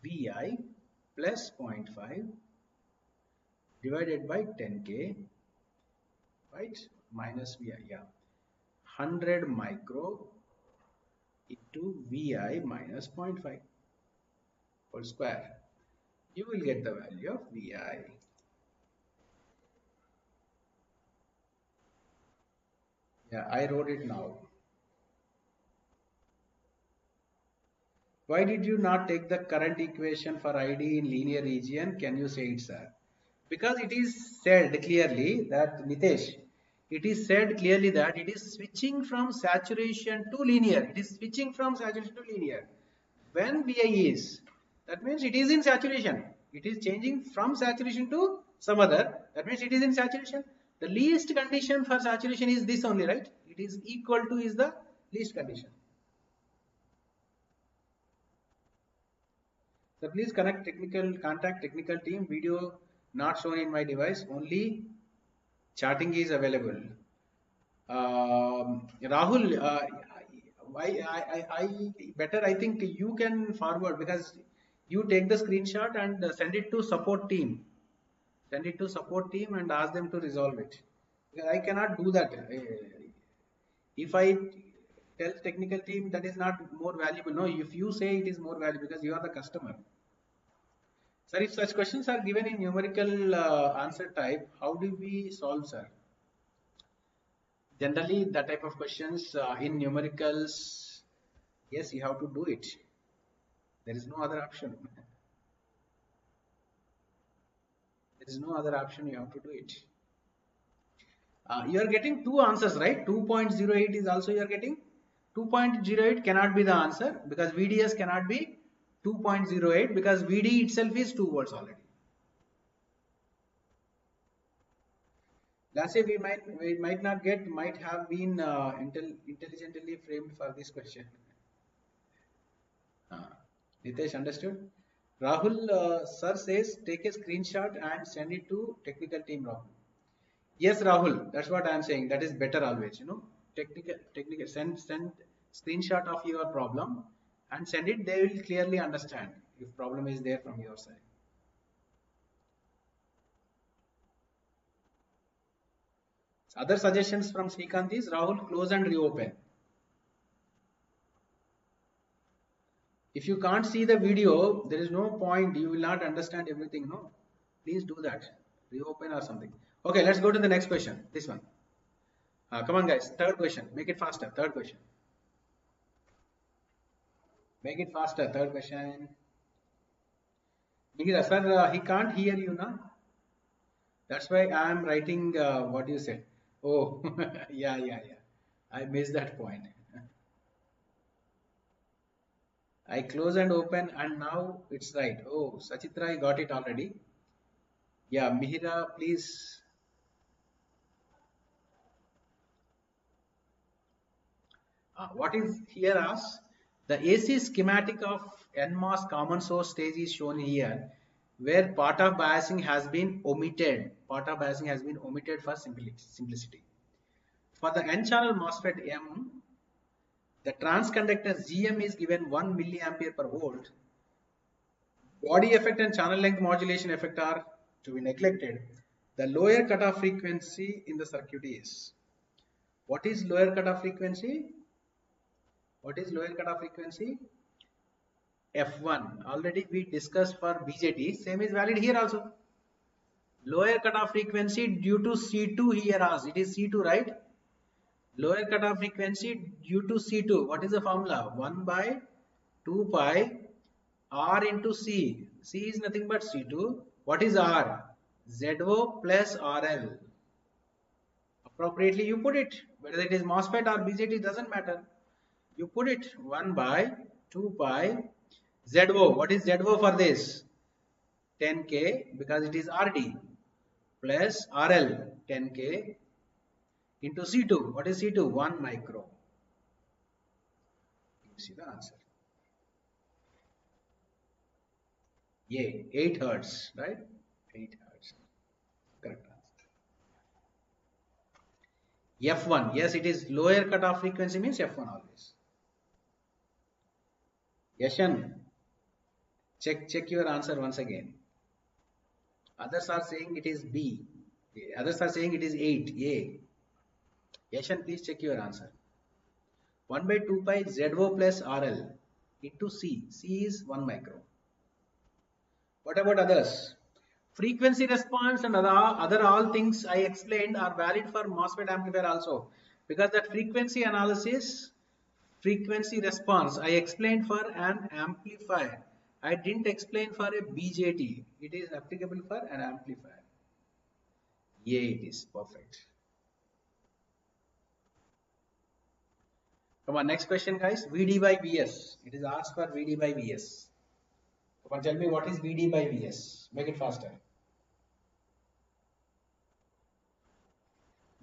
VI plus 0.5 divided by 10K, right? Minus VI, yeah. 100 micro into Vi minus 0.5 whole square. You will get the value of Vi. Yeah, I wrote it now. Why did you not take the current equation for ID in linear region? Can you say it, sir? Because it is said clearly that, Nitesh, it is said clearly that it is switching from saturation to linear. It is switching from saturation to linear. When Vi is, that means it is in saturation. It is changing from saturation to some other. That means it is in saturation. The least condition for saturation is this only, right? It is equal to is the least condition. So please contact technical team. Video not shown in my device. Only chatting is available. Rahul, I think you can forward because you take the screenshot and send it to support team. Send it to support team and ask them to resolve it. Because I cannot do that. If I tell technical team that is not more valuable. No, if you say it is more valuable because you are the customer. Sir, if such questions are given in numerical answer type, how do we solve, sir? Generally, that type of questions in numericals, yes, you have to do it. There is no other option. There is no other option, you have to do it. You are getting two answers, right? 2.08 is also you are getting. 2.08 cannot be the answer because VDS cannot be 2.08 because VD itself is 2 volts already. Let's say we might not get, might have been intelligently framed for this question. Nitesh, understood? Rahul sir says take a screenshot and send it to technical team, Rahul. Yes, Rahul, that's what I am saying. That is better always, you know. Technical send screenshot of your problem and send it. They will clearly understand if problem is there from your side. Other suggestions from Srikanth is Rahul, close and reopen. If you can't see the video, there is no point. You will not understand everything. No, please do that. Reopen or something. Okay, let's go to the next question. This one. Come on, guys. Third question. Make it faster. Third question. Make it faster. Third question. Mihira, sir, he can't hear you now. That's why I am writing what you said. Oh, yeah. I missed that point. I close and open and now it's right. Oh, Sachitra, I got it already. Yeah, Mihira, please. What is here asked? The AC schematic of NMOS common source stage is shown here, where part of biasing has been omitted. Part of biasing has been omitted for simplicity. For the N-channel MOSFET M, the transconductance GM is given 1 milliampere per volt. Body effect and channel length modulation effect are to be neglected. The lower cutoff frequency in the circuit is. What is lower cutoff frequency? What is lower cutoff frequency? F1. Already we discussed for BJT. Same is valid here also. Lower cutoff frequency due to C2 here asked. It is C2, right? Lower cutoff frequency due to C2. What is the formula? 1 by 2 pi R into C. C is nothing but C2. What is R? ZO plus RL. Appropriately you put it. Whether it is MOSFET or BJT doesn't matter. You put it 1 by 2 pi ZO. What is ZO for this? 10K because it is RD plus RL 10K into C2. What is C2? 1 micro. You see the answer. Yeah, 8 hertz, right? 8 hertz. Correct answer. F1. Yes, it is lower cutoff frequency means F1 always. Yashan, check your answer once again. Others are saying it is B. Others are saying it is 8. A. Yashan, please check your answer. 1 by 2 pi ZO plus RL into C. C is 1 micro. What about others? Frequency response and other all things I explained are valid for MOSFET amplifier also. Because that frequency analysis, frequency response I explained for an amplifier. I didn't explain for a BJT. It is applicable for an amplifier. Yeah, it is perfect. Come on, next question, guys. VD by VS. It is asked for VD by VS. Come on, tell me what is VD by VS. Make it faster.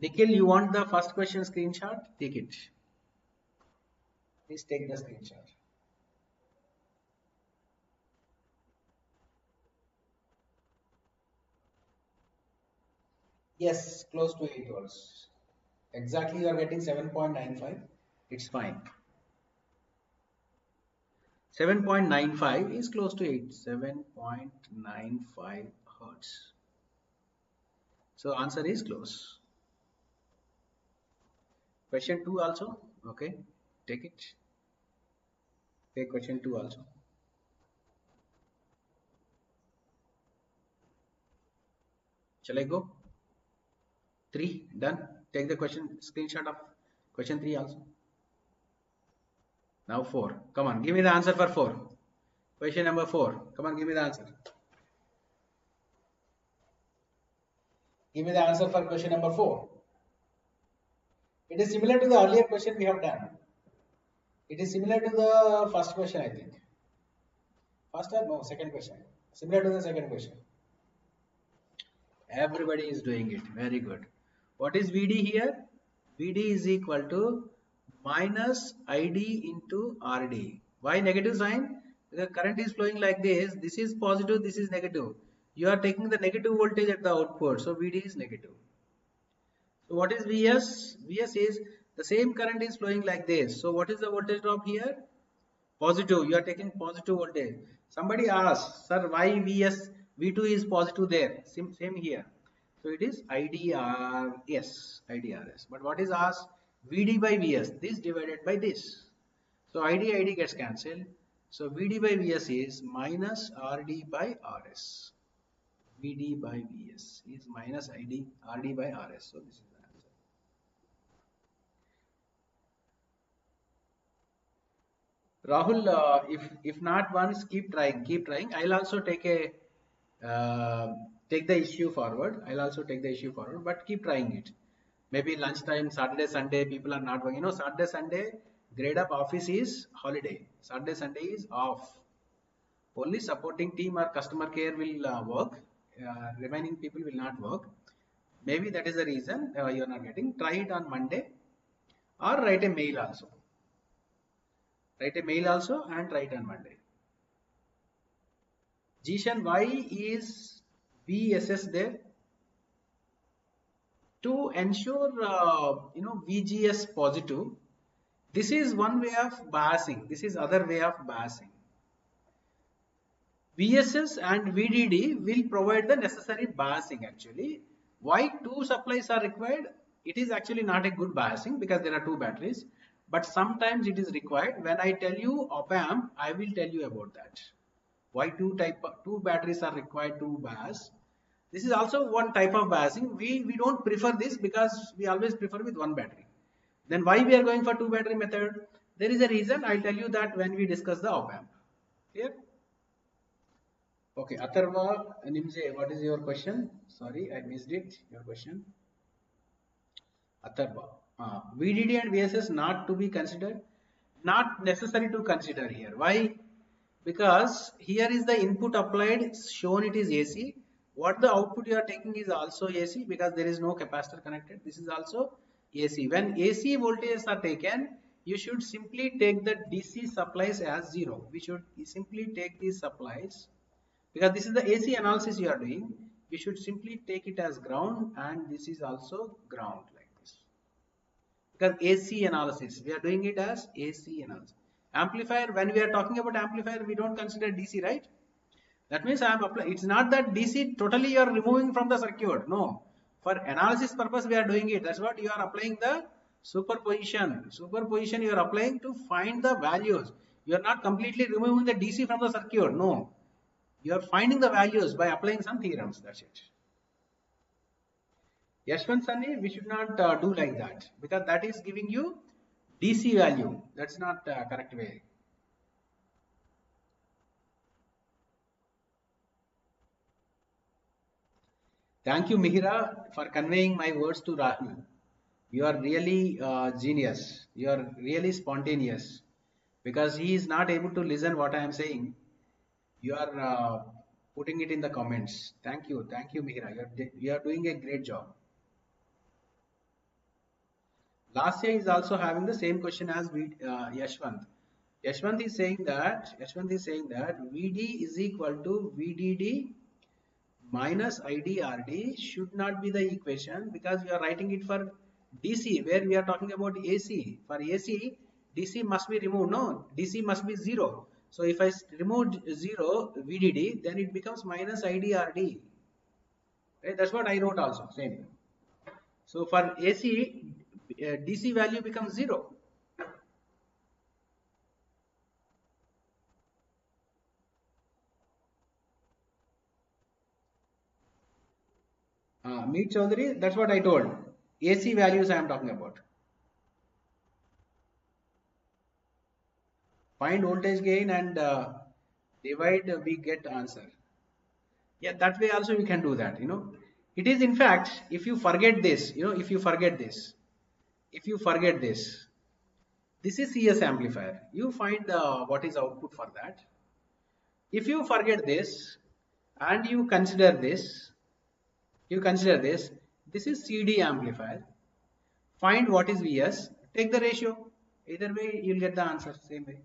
Nikhil, you want the first question screenshot? Take it. Please take the screenshot. Yes, close to 8 volts. Exactly, you are getting 7.95. It's fine. 7.95 is close to 8. 7.95 hertz. So answer is close. Question 2 also. Okay, take it. Take question 2 also. Shall I go? 3 done. Take the question screenshot of question 3 also. Now 4. Come on, give me the answer for 4. Question number 4. Come on, give me the answer. Give me the answer for question number 4. It is similar to the earlier question we have done. It is similar to the first question, I think. First or no, second question. Similar to the second question. Everybody is doing it. Very good. What is VD here? VD is equal to minus ID into RD. Why negative sign? Because current is flowing like this. This is positive, this is negative. You are taking the negative voltage at the output. So VD is negative. So what is Vs? Vs is the same current is flowing like this. So what is the voltage drop here? Positive. You are taking positive voltage. Somebody asks, sir, why Vs V2 is positive there? Same here. So it is IDRS, IDRS. But what is asked? VD by Vs. This divided by this. So ID gets cancelled. So VD by Vs is minus RD by RS. VD by Vs is minus RD by RS. So this is the answer. Rahul, if not once, keep trying. I'll also take the issue forward. I'll also take the issue forward, but keep trying it. Maybe lunchtime, Saturday, Sunday, people are not working. You know, Saturday, Sunday, grade up office is holiday. Saturday, Sunday is off. Only supporting team or customer care will work. Remaining people will not work. Maybe that is the reason you are not getting. Try it on Monday or write a mail also. Write a mail also and write on Monday. Jishan, why is VSS there? To ensure VGS positive. This is one way of biasing. This is other way of biasing. VSS and VDD will provide the necessary biasing actually. Why two supplies are required? It is actually not a good biasing because there are two batteries. But sometimes it is required. When I tell you op-amp, I will tell you about that. Why two batteries are required to bias. This is also one type of biasing. We don't prefer this because we always prefer with one battery. Then why we are going for two battery method? There is a reason. I'll tell you that when we discuss the op-amp. Clear? Okay, Atharva Nimze, what is your question? Sorry, I missed it. Your question. Atharva. VDD and VSS not to be considered? Not necessary to consider here. Why? Because here is the input applied, shown it is AC. What the output you are taking is also AC because there is no capacitor connected. This is also AC. When AC voltages are taken, you should simply take the DC supplies as 0. We should simply take these supplies because this is the AC analysis you are doing. You should simply take it as ground and this is also ground like this. Because AC analysis, we are doing it as AC analysis. Amplifier, when we are talking about amplifier, we don't consider DC, right? That means I am applying. It's not that DC totally you are removing from the circuit. No. For analysis purpose, we are doing it. That's what you are applying the superposition. Superposition you are applying to find the values. You are not completely removing the DC from the circuit. No. You are finding the values by applying some theorems. That's it. Yashwant Sunny, we should not do like that because that is giving you DC value. That's not correct way. Thank you, Mihira, for conveying my words to Rahul. You are really genius. You are really spontaneous because he is not able to listen what I am saying. You are putting it in the comments. Thank you, Mihira. You are doing a great job. Lasya is also having the same question as Yashwant. Yashwant is saying that VD is equal to VDD minus IDRD should not be the equation because we are writing it for DC where we are talking about AC. For AC, DC must be removed. No, DC must be 0. So if I remove 0 VDD, then it becomes minus IDRD. Right? That's what I wrote also. Same. So for AC, DC value becomes 0. Meet Chaudhary, that's what I told. AC values I am talking about. Find voltage gain and divide, we get answer. Yeah, that way also we can do that. It is in fact, if you forget this, if you forget this, if you forget this, this is CS amplifier. You find what is output for that. If you forget this and you consider this, this is CD amplifier. Find what is Vs, take the ratio. Either way, you'll get the answer same way.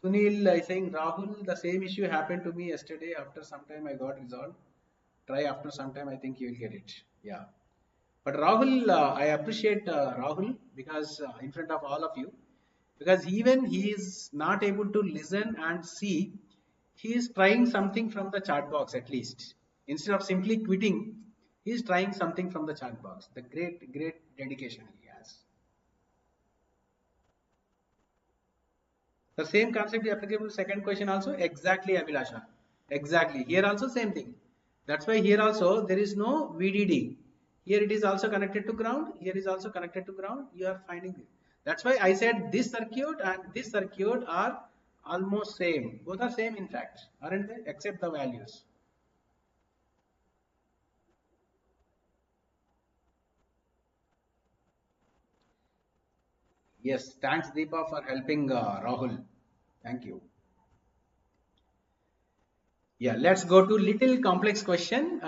Sunil is saying, Rahul, the same issue happened to me yesterday. After some time, I got resolved. Try after some time, I think you will get it. Yeah. But Rahul, I appreciate Rahul because in front of all of you, because even he is not able to listen and see, he is trying something from the chat box at least. Instead of simply quitting, he is trying something from the chat box. The great dedication he has. The same concept is applicable to second question also. Exactly, Abhilasha. Exactly. Here also same thing. That's why here also there is no VDD. Here it is also connected to ground. Here is also connected to ground. You are finding it. That's why I said this circuit and this circuit are almost same. Both are same in fact, aren't they? Except the values. Yes, thanks Deepa for helping Rahul. Thank you. Yeah, let's go to little complex question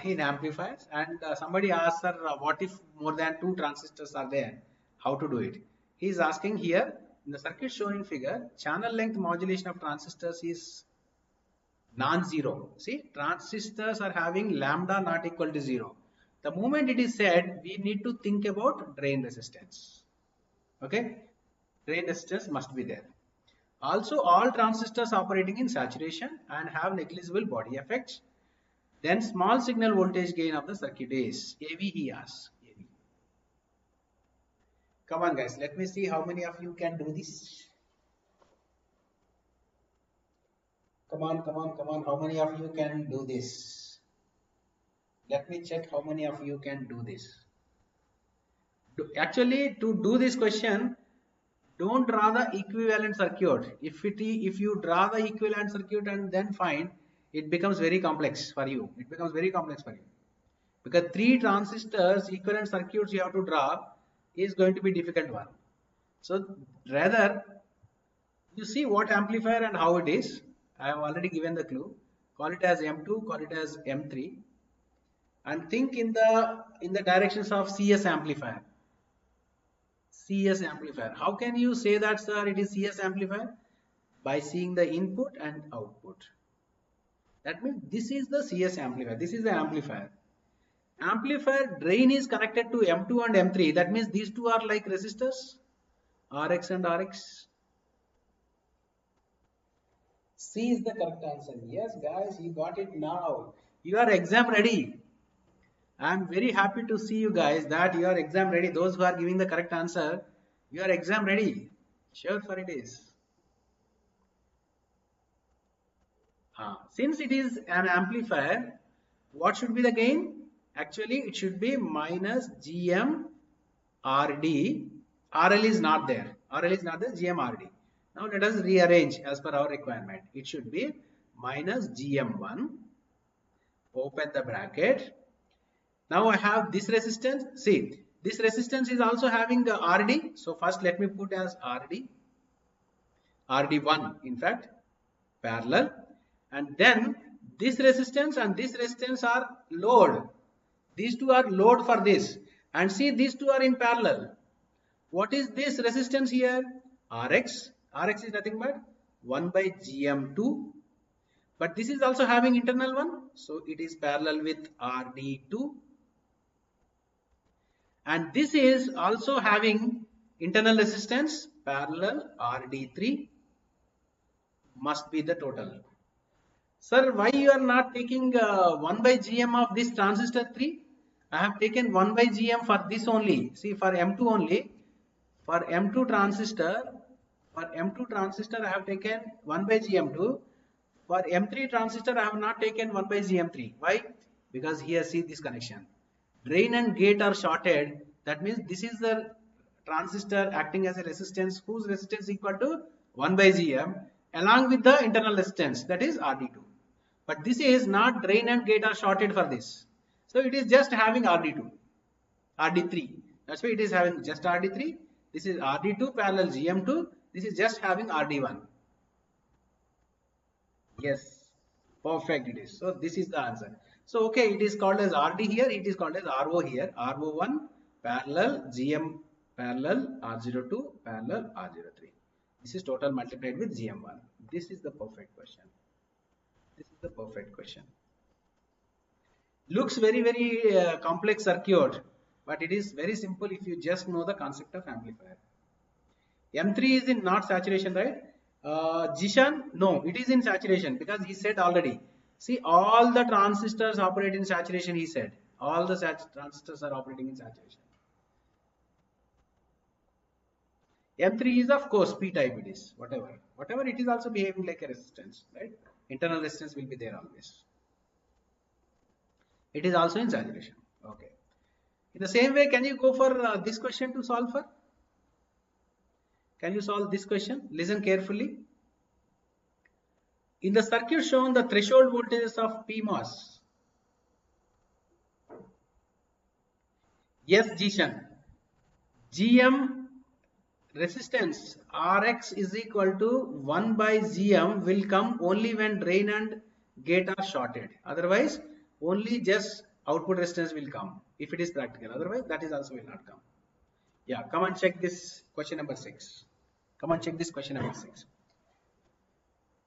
in amplifiers. And somebody asked, sir, what if more than 2 transistors are there? How to do it? He is asking here in the circuit shown in figure, channel length modulation of transistors is non-zero. See, transistors are having lambda not equal to 0. The moment it is said, we need to think about drain resistance. Okay, drain resistance must be there. Also, all transistors operating in saturation and have negligible body effects. Then small signal voltage gain of the circuit is AV, he asks. AV. Come on guys, let me see how many of you can do this. Come on, how many of you can do this? Let me check how many of you can do this. Actually, to do this question, don't draw the equivalent circuit. If you draw the equivalent circuit and then find, it becomes very complex for you. It becomes very complex for you. Because 3 transistors equivalent circuits you have to draw is going to be difficult one. So rather, you see what amplifier and how it is. I have already given the clue. Call it as M2, call it as M3, and think in the directions of CS amplifier. CS amplifier. How can you say that, sir, it is CS amplifier? By seeing the input and output. That means this is the CS amplifier. This is the amplifier. Amplifier drain is connected to M2 and M3. That means these two are like resistors, RX and RX. C is the correct answer. Yes, guys, you got it now. You are exam ready. I am very happy to see you guys that you are exam ready. Those who are giving the correct answer, you are exam ready. Sure for it is. Since it is an amplifier, what should be the gain? Actually, it should be minus GM RD. RL is not there. RL is not there. GM RD. Now let us rearrange as per our requirement. It should be minus GM1. Open the bracket. Now I have this resistance. See, this resistance is also having the RD. So first let me put as RD. RD1 in fact, parallel. And then this resistance and this resistance are load. These two are load for this. And see, these two are in parallel. What is this resistance here? RX. RX is nothing but 1 by GM2. But this is also having internal one. So it is parallel with RD2. And this is also having internal resistance, parallel RD3. Must be the total. Sir, why you are not taking 1 by GM of this transistor 3? I have taken 1 by GM for this only. See, for M2 only. For M2 transistor, I have taken 1 by GM2. For M3 transistor, I have not taken 1 by GM3. Why? Because here see this connection. Drain and gate are shorted. That means this is the transistor acting as a resistance whose resistance equal to 1 by GM along with the internal resistance, that is RD2. But this is not drain and gate are shorted for this. So it is just having RD2. RD3. That's why it is having just RD3. This is RD2 parallel GM2. This is just having RD1. Yes, perfect it is. So this is the answer. So okay, it is called as RD here. It is called as RO here. RO1 parallel GM parallel R02 parallel R03. This is total multiplied with GM1. This is the perfect question. This is the perfect question. Looks very complex circuit, but it is very simple if you just know the concept of amplifier. M3 is in not saturation, right? Jishan, no, it is in saturation because he said already. See, all the transistors operate in saturation, he said. All the transistors are operating in saturation. M3 is of course P-type it is, whatever. Whatever it is also behaving like a resistance, right? Internal resistance will be there always. It is also in saturation. Okay. In the same way, can you go for this question to solve for? Can you solve this question? Listen carefully. In the circuit shown, the threshold voltages of PMOS. Yes, Jishan. GM resistance Rx is equal to 1 by GM will come only when drain and gate are shorted. Otherwise, only just output resistance will come if it is practical. Otherwise, that is also will not come. Yeah, come and check this question number 6. Come and check this question number 6.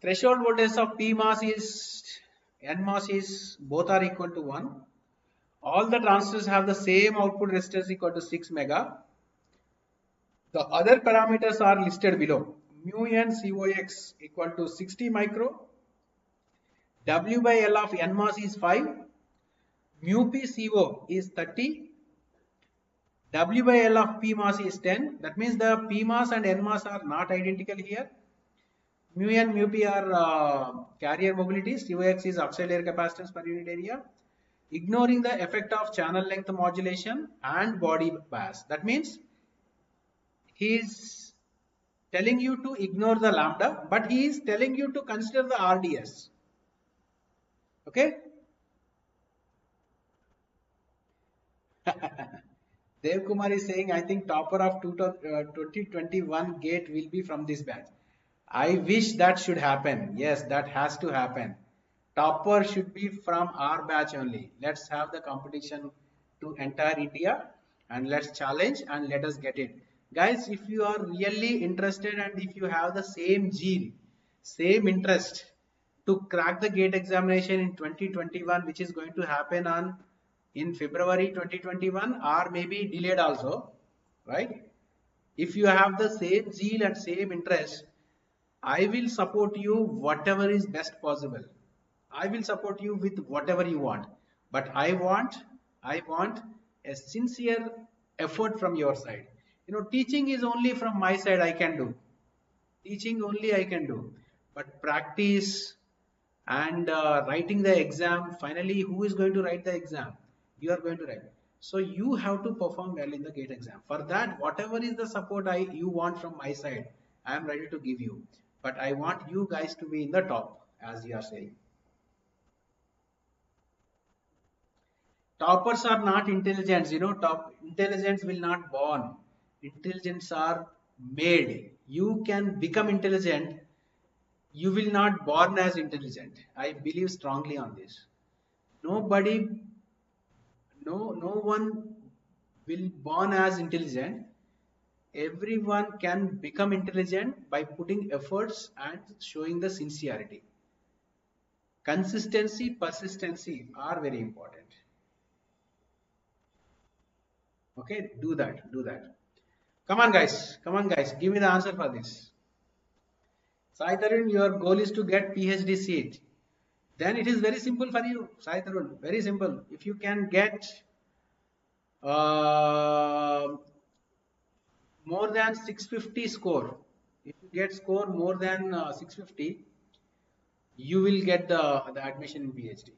Threshold voltage of PMOS is NMOS is both are equal to 1. All the transistors have the same output resistance equal to 6 mega. The other parameters are listed below. Mu n COX equal to 60 micro. W by L of NMOS is 5. Mu P CO is 30. W by L of PMOS is 10. That means the PMOS and NMOS are not identical here. Mu n, mu p are carrier mobilities. COX is oxide layer capacitance per unit area. Ignoring the effect of channel length modulation and body bias. That means he is telling you to ignore the lambda, but he is telling you to consider the RDS. Okay? Dev Kumar is saying, I think topper of 2021 gate will be from this batch. I wish that should happen. Yes, that has to happen. Topper should be from our batch only. Let's have the competition to entire India and let's challenge and let us get it. Guys, if you are really interested and if you have the same zeal, same interest to crack the gate examination in 2021, which is going to happen on in February 2021 or maybe delayed also, right? If you have the same zeal and same interest, I will support you whatever is best possible. I will support you with whatever you want. But I want a sincere effort from your side. You know, teaching is only from my side I can do. Teaching only I can do. But practice and writing the exam, finally who is going to write the exam? You are going to write. So you have to perform well in the gate exam. For that, whatever is the support you want from my side, I am ready to give you. But I want you guys to be in the top, as you are saying. Toppers are not intelligents, you know, intelligence will not born. Intelligence are made. You can become intelligent. You will not born as intelligent. I believe strongly on this. No one will born as intelligent. Everyone can become intelligent by putting efforts and showing the sincerity. Consistency, persistency are very important. Okay, do that, do that. Come on guys, give me the answer for this. Sai Tarun, your goal is to get PhD seat. Then it is very simple for you, Sai Tarun, very simple. If you can get more than 650 score, if you get score more than 650, you will get the admission in PhD.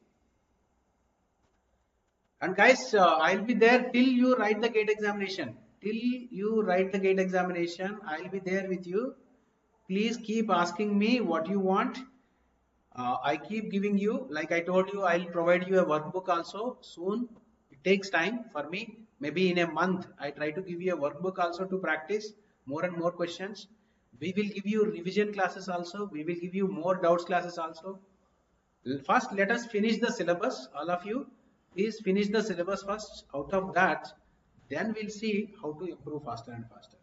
And guys, I'll be there till you write the gate examination. Till you write the gate examination, I'll be there with you. Please keep asking me what you want. I keep giving you, like I told you, I'll provide you a workbook also soon. It takes time for me, Maybe in a month, I try to give you a workbook also to practice more and more questions. We will give you revision classes also. We will give you more doubts classes also. First, let us finish the syllabus. All of you, please finish the syllabus first. Out of that, then we'll see how to improve faster and faster.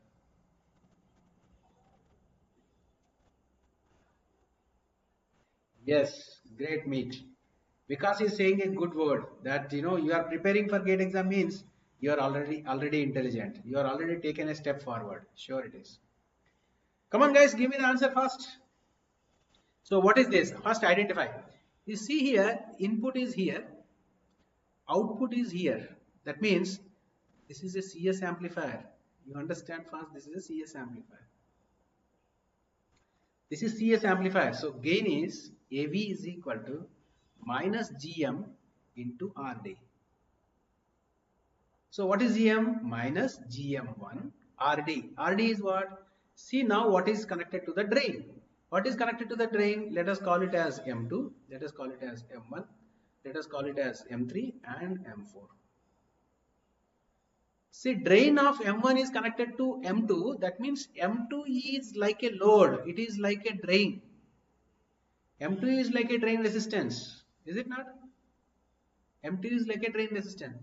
Yes, great meet. Vikas is saying a good word that you are preparing for gate exam means you are already intelligent. You are already taken a step forward. Sure it is. Come on guys, give me the answer first. So what is this? First identify. You see here, input is here, output is here. That means this is a CS amplifier. You understand first, this is a CS amplifier. This is CS amplifier. So gain is AV is equal to minus GM into RD. So what is GM? Minus GM1 RD. RD is what? See now what is connected to the drain. What is connected to the drain? Let us call it as M2. Let us call it as M1. Let us call it as M3 and M4. See, drain of M1 is connected to M2. That means M2 is like a load. It is like a drain. M2 is like a drain resistance. Is it not? M2 is like a drain resistance.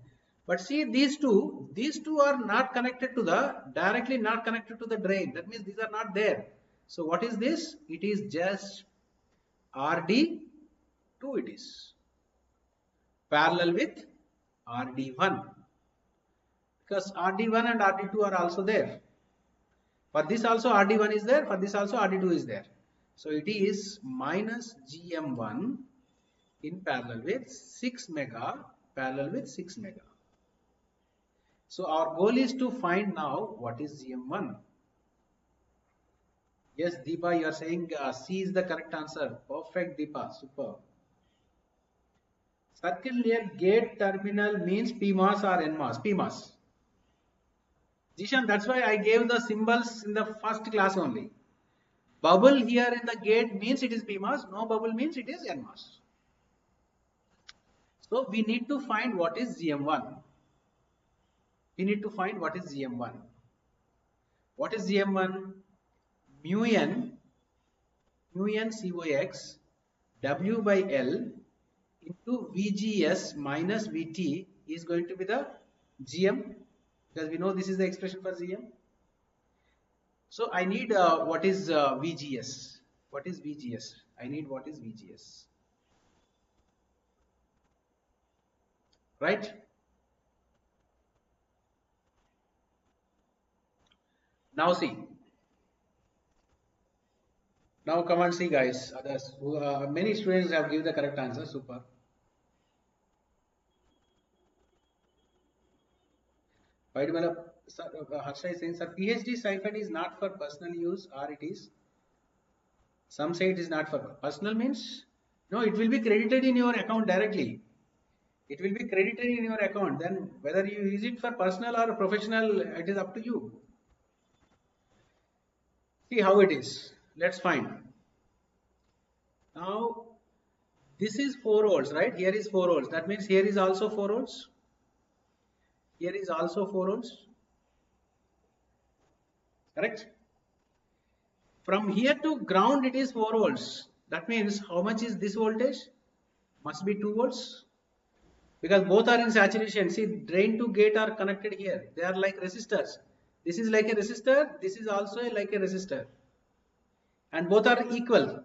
But see these two are not connected to the, directly not connected to the drain. That means these are not there. So what is this? It is just RD2 it is. Parallel with RD1. Because RD1 and RD2 are also there. For this also RD1 is there, for this also RD2 is there. So it is minus GM1 in parallel with 6 mega, parallel with 6 mega. So our goal is to find now what is GM1. Yes, Deepa, you are saying C is the correct answer. Perfect, Deepa, super. Circle near gate terminal means PMOS or NMOS? PMOS. Jishan, that's why I gave the symbols in the first class only. Bubble here in the gate means it is PMOS. No bubble means it is NMOS. So we need to find what is GM1. We need to find what is GM1. What is GM1? Mu n COX W by L into VGS minus VT is going to be the GM, because we know this is the expression for GM. So I need what is VGS? What is VGS? I need what is VGS? Right? Now see. Now come and see guys. Others who many students have given the correct answer. Super. Why do Harsha is saying, sir, PhD stipend is not for personal use, or it is? Some say it is not for personal means no, it will be credited in your account directly. It will be credited in your account. Then whether you use it for personal or professional, it is up to you. See how it is. Let's find. Now this is 4 volts, right? Here is 4 volts. That means here is also 4 volts. Here is also 4 volts. Correct? From here to ground it is 4 volts. That means how much is this voltage? Must be 2 volts. Because both are in saturation. See, drain to gate are connected here. They are like resistors. This is like a resistor. This is also like a resistor. And both are equal.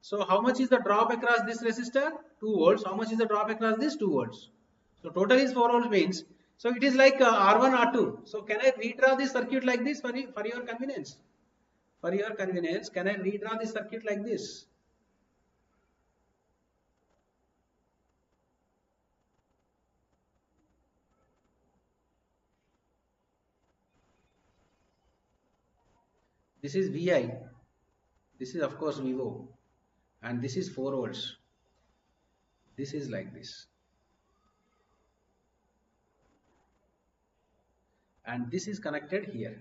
So how much is the drop across this resistor? 2 volts. How much is the drop across this? 2 volts. So total is 4 volts means. So it is like R1, R2. So can I redraw this circuit like this for your convenience? For your convenience, can I redraw this circuit like this? This is VI. This is of course VO. And this is 4 volts. This is like this. And this is connected here.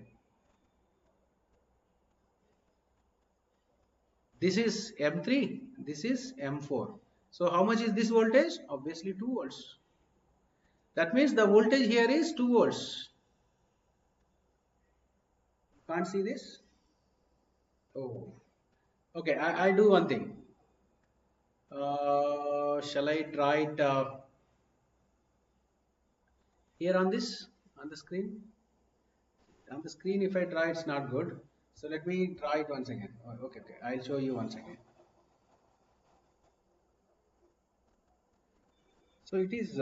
This is M3, this is M4. So how much is this voltage? Obviously 2 volts. That means the voltage here is 2 volts. Can't see this? Oh, okay. I do one thing. Shall I draw it here on this, on the screen? On the screen, if I draw, it's not good. So let me draw it once again. Oh, okay, okay. I'll show you once again. So it is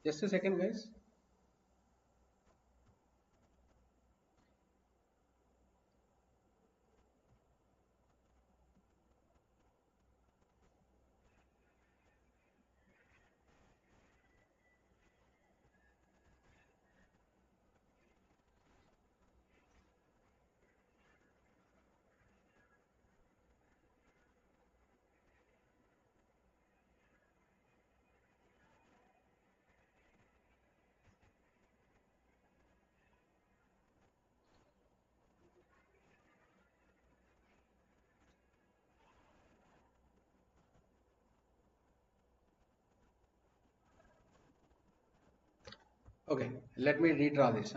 just a second, guys. Okay, let me redraw this.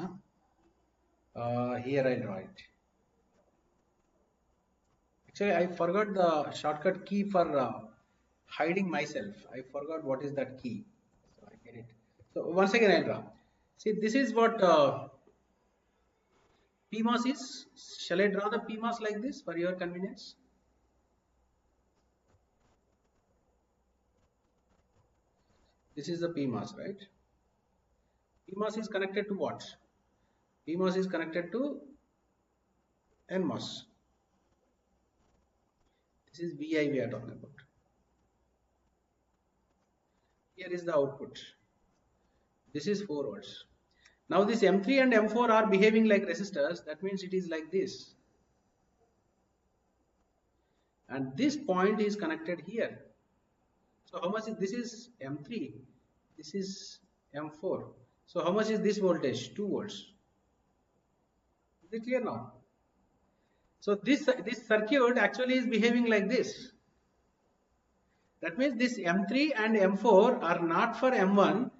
Here I'll draw it. Actually, I forgot the shortcut key for hiding myself. I forgot what is that key. So I get it. So once again I'll draw. See, this is what PMOS is. Shall I draw the PMOS like this for your convenience? This is the PMOS, right? PMOS is connected to what? PMOS is connected to NMOS. This is VI we are talking about. Here is the output. This is 4 volts. Now this M3 and M4 are behaving like resistors. That means it is like this. And this point is connected here. So how much is this? Is M3, this is M4. So how much is this voltage? 2 volts. Is it clear now? So this circuit actually is behaving like this. That means this M3 and M4 are not for M1.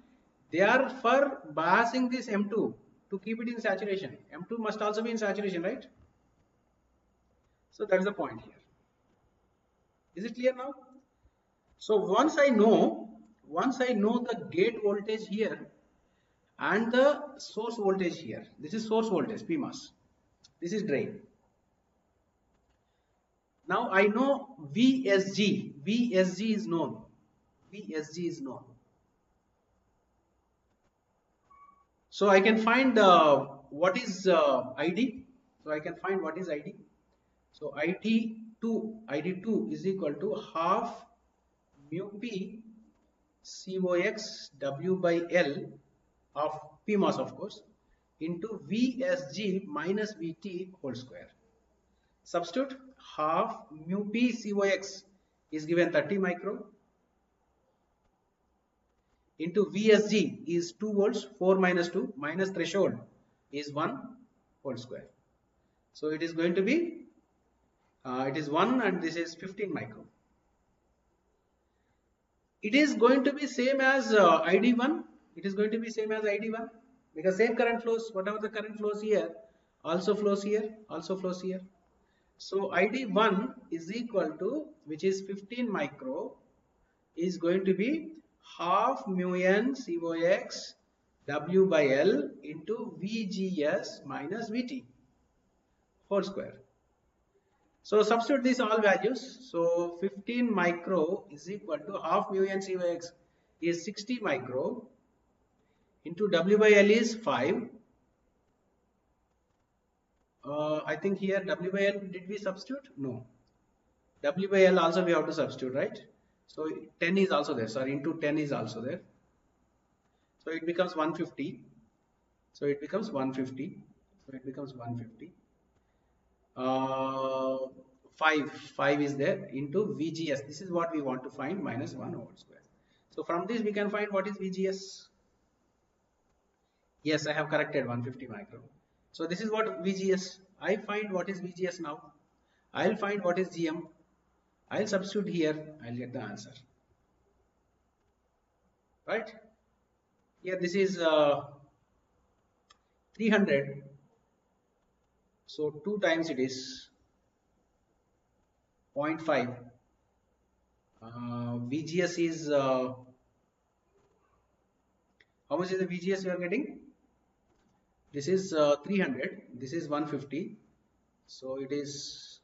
They are for biasing this M2 to keep it in saturation. M2 must also be in saturation, right? So that is the point here. Is it clear now? So once I know the gate voltage here and the source voltage here. This is source voltage, PMOS. This is drain. Now I know VSG. VSG is known. VSG is known. So I can find what is ID. So I can find what is ID. So ID2 is equal to half mu P COX W by L of PMOS, of course, into VSG minus VT whole square. Substitute half mu P COX is given 30 micro into VSG is 2 volts, 4 minus 2 minus threshold is 1 whole square. So it is going to be, it is 1 and this is 15 micro. It is going to be same as ID1. It is going to be same as ID1 because same current flows. Whatever the current flows here also flows here, also flows here. So ID1 is equal to, which is 15 micro, is going to be half mu n COX W by L into VGS minus VT whole square. So substitute these all values. So 15 micro is equal to half mu n COX is 60 micro into W by L is 5. I think here W by L, did we substitute? No. W by L also we have to substitute, right? So 10 is also there. Sorry, into 10 is also there. So it becomes 150. So it becomes 150. So it becomes 150. 5 is there into VGS. This is what we want to find, minus 1 whole square. So from this we can find what is VGS. Yes, I have corrected 150 micro. So this is what VGS. I find what is VGS now. I'll find what is GM. I'll substitute here, I'll get the answer. Right? Here this is 300. So 2 times it is 0.5. VGS is how much is the VGS you are getting? This is 300. This is 150. So it is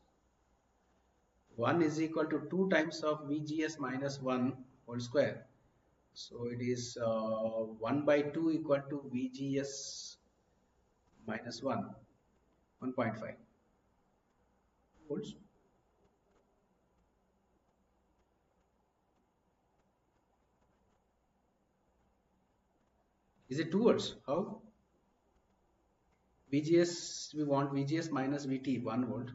1 is equal to 2 times of VGS minus 1 whole square. So it is 1 by 2 equal to VGS minus 1, 1.5 volts. Is it 2 volts? How? VGS, we want VGS minus VT, 1 volt.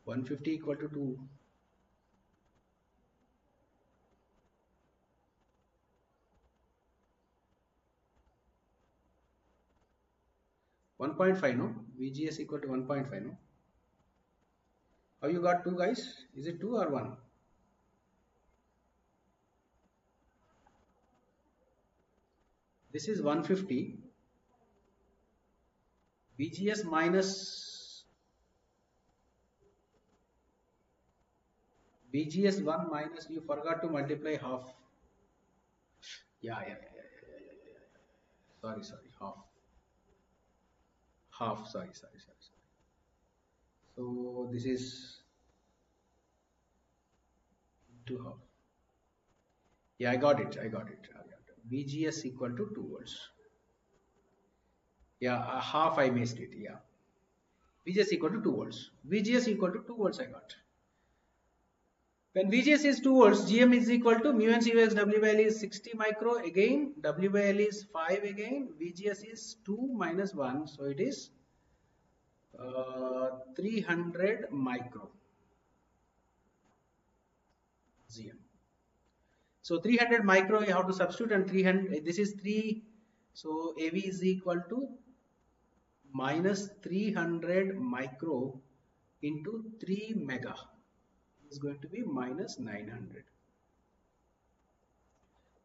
150 equal to 2. 1.5, no? VGS equal to 1.5, no? How you got 2, guys? Is it 2 or 1? This is 150. VGS minus VGS 1 minus, you forgot to multiply half. Yeah. Sorry, half. Half, sorry. So this is into half. Yeah, I got it. VGS equal to 2 volts. Yeah, half I missed it. Yeah. VGS equal to 2 volts. VGS equal to 2 volts I got. When VGS is 2 volts, GM is equal to mu and CVX W by L is 60 micro again, W by L is 5 again, VGS is 2 minus 1, so it is 300 micro GM. So 300 micro you have to substitute, and 300, this is 3, so AV is equal to minus 300 micro into 3 mega is going to be minus 900.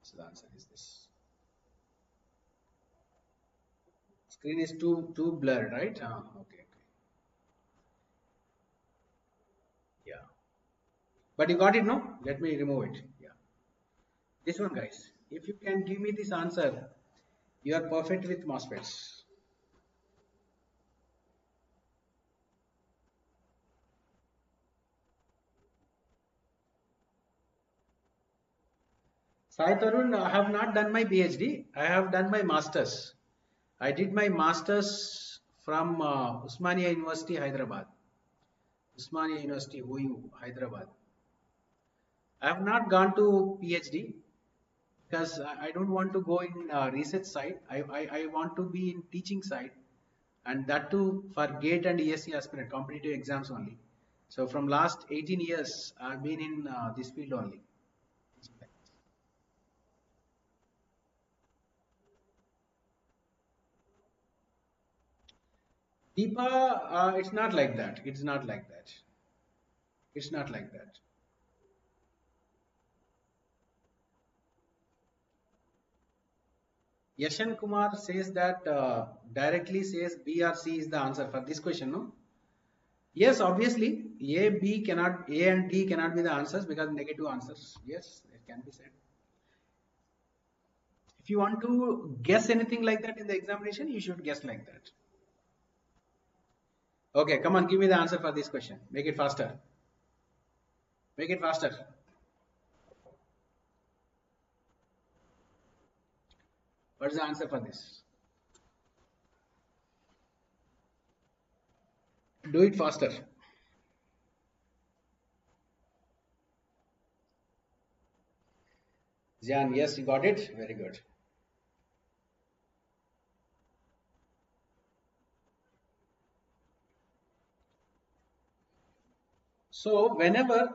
So the answer is this. Screen is too blurred, right? Okay. Yeah. But you got it, no? Let me remove it. Yeah. This one, guys. If you can give me this answer, you are perfect with MOSFETs. Sai Tarun, I have not done my PhD. I have done my master's. I did my master's from Usmania University, Hyderabad. Usmania University, OU, Hyderabad. I have not gone to PhD because I don't want to go in research side. I want to be in teaching side, and that too for GATE and ESC aspirant competitive exams only. So from last 18 years, I've been in this field only. Deepa, it's not like that. It's not like that. It's not like that. Yashan Kumar says that directly says B or C is the answer for this question, no? Yes, obviously, A and D cannot be the answers because negative answers. Yes, it can be said. If you want to guess anything like that in the examination, you should guess like that. Okay, come on, give me the answer for this question. Make it faster. Make it faster. What is the answer for this? Do it faster. Jan, yes, you got it. Very good. So whenever,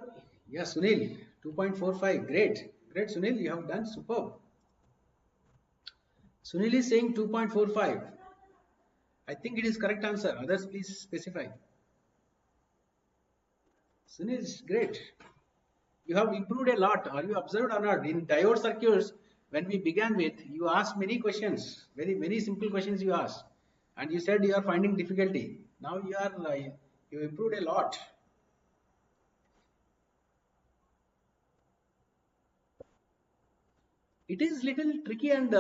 yes, Sunil, 2.45, great. Great, Sunil, you have done superb. Sunil is saying 2.45. I think it is correct answer. Others, please specify. Finish, great. You have improved a lot. Are you observed or not? In diode circuits, when we began with, you asked many questions, very simple questions you asked, and you said you are finding difficulty. Now you improved a lot. It is little tricky and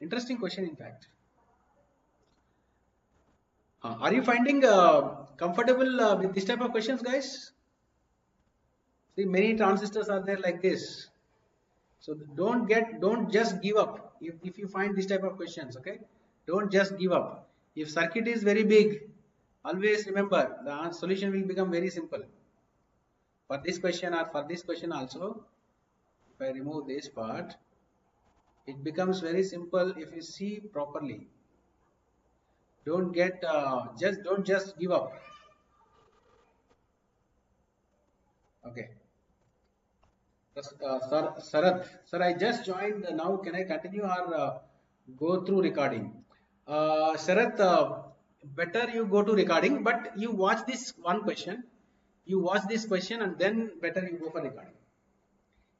interesting question, in fact. Are you finding comfortable with this type of questions, guys? See, many transistors are there like this. So don't just give up if you find this type of questions, okay? Don't just give up. If circuit is very big, always remember the solution will become very simple. For this question or for this question also, if I remove this part, it becomes very simple if you see properly. Don't just give up. Okay. Sir, I just joined. Now, can I continue or go through recording? Sharath, better you go to recording, but you watch this one question. You watch this question and then better you go for recording.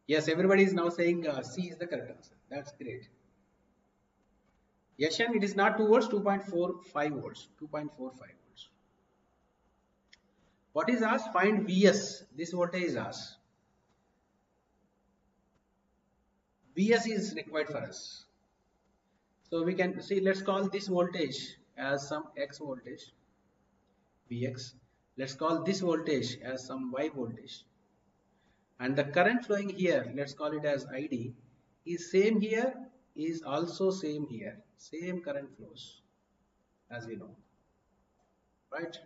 Yes, everybody is now saying C is the correct answer. That's great. Yashan, it is not 2 volts, 2.45 volts. 2.45 volts. What is asked? Find Vs. This voltage is asked. Vs is required for us. So we can see, let's call this voltage as some X voltage, Vx. Let's call this voltage as some Y voltage. And the current flowing here, let's call it as ID, is same here, is also same here. Same current flows, as we know. Right?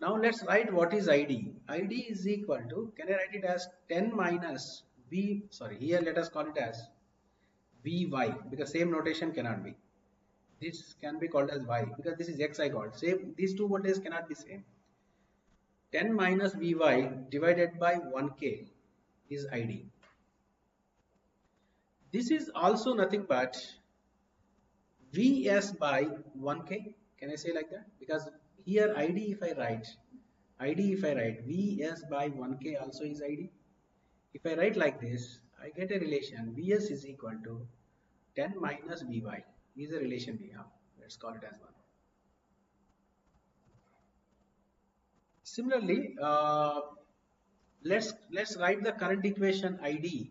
Now let's write what is ID. ID is equal to, can I write it as 10 minus V, sorry, here let us call it as Vy, because same notation cannot be. This can be called as Y, because this is X I called. Same, these two voltages cannot be same. 10 minus Vy divided by 1K is ID. This is also nothing but Vs by 1K. Can I say like that? Because here ID if I write Vs by 1K also is ID. If I write like this, I get a relation Vs is equal to 10 minus Vy is a relation we have. Let's call it as 1. Similarly, let's write the current equation ID,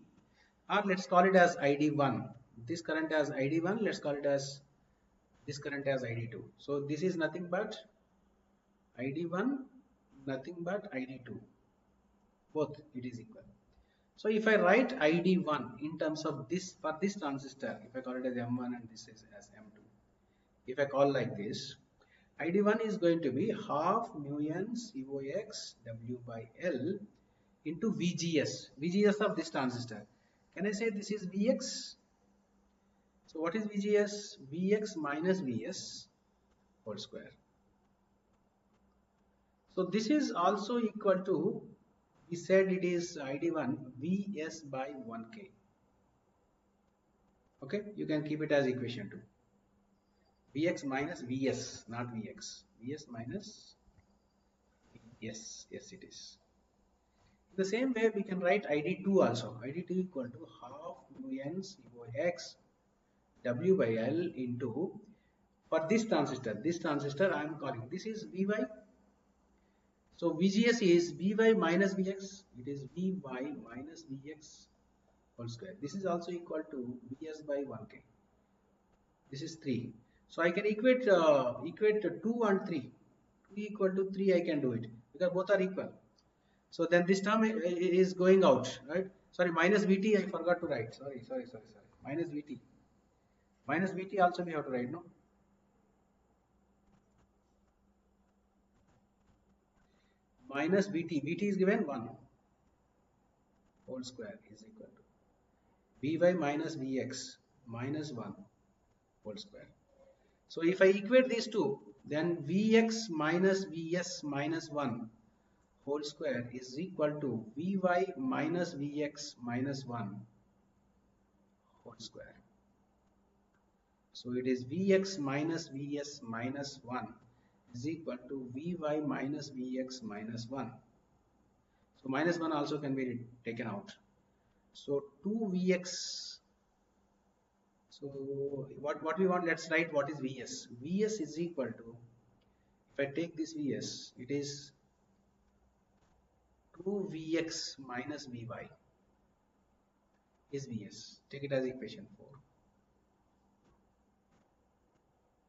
or let's call it as ID1. This current as ID1, let's call it as this current as ID2. So this is nothing but ID1, nothing but ID2. Both it is equal. So if I write ID1 in terms of this, for this transistor, if I call it as M1 and this is as M2, if I call like this, ID1 is going to be half mu n COX W by L into VGS of this transistor. Can I say this is Vx? So what is VGS? Vx minus Vs whole square. So this is also equal to, we said it is ID1 Vs by 1K. Okay, you can keep it as equation 2. Vx minus Vs, not Vx. Vs minus Vs. Yes, it is. The same way we can write ID2 also. ID2 equal to half mu n COX W by L into, for this transistor I am calling, this is Vy. So VGS is Vy minus Vx, it is Vy minus Vx whole square. This is also equal to Vs by 1K. This is 3. So I can equate 2 and 3. 2 equal to 3 I can do it, because both are equal. So then this term is going out, right? Sorry, minus Vt I forgot to write. Sorry. Minus Vt. Minus Vt also we have to write, no? Minus Vt. Vt is given 1 whole square is equal to Vy minus Vx minus 1 whole square. So if I equate these two, then Vx minus Vs minus 1 whole square is equal to Vy minus Vx minus 1 whole square. So it is Vx minus Vs minus 1 is equal to Vy minus Vx minus 1. So minus 1 also can be taken out. So 2Vx. So what we want, let's write what is Vs. Vs is equal to, if I take this Vs, it is 2Vx minus Vy is Vs. Take it as equation 4.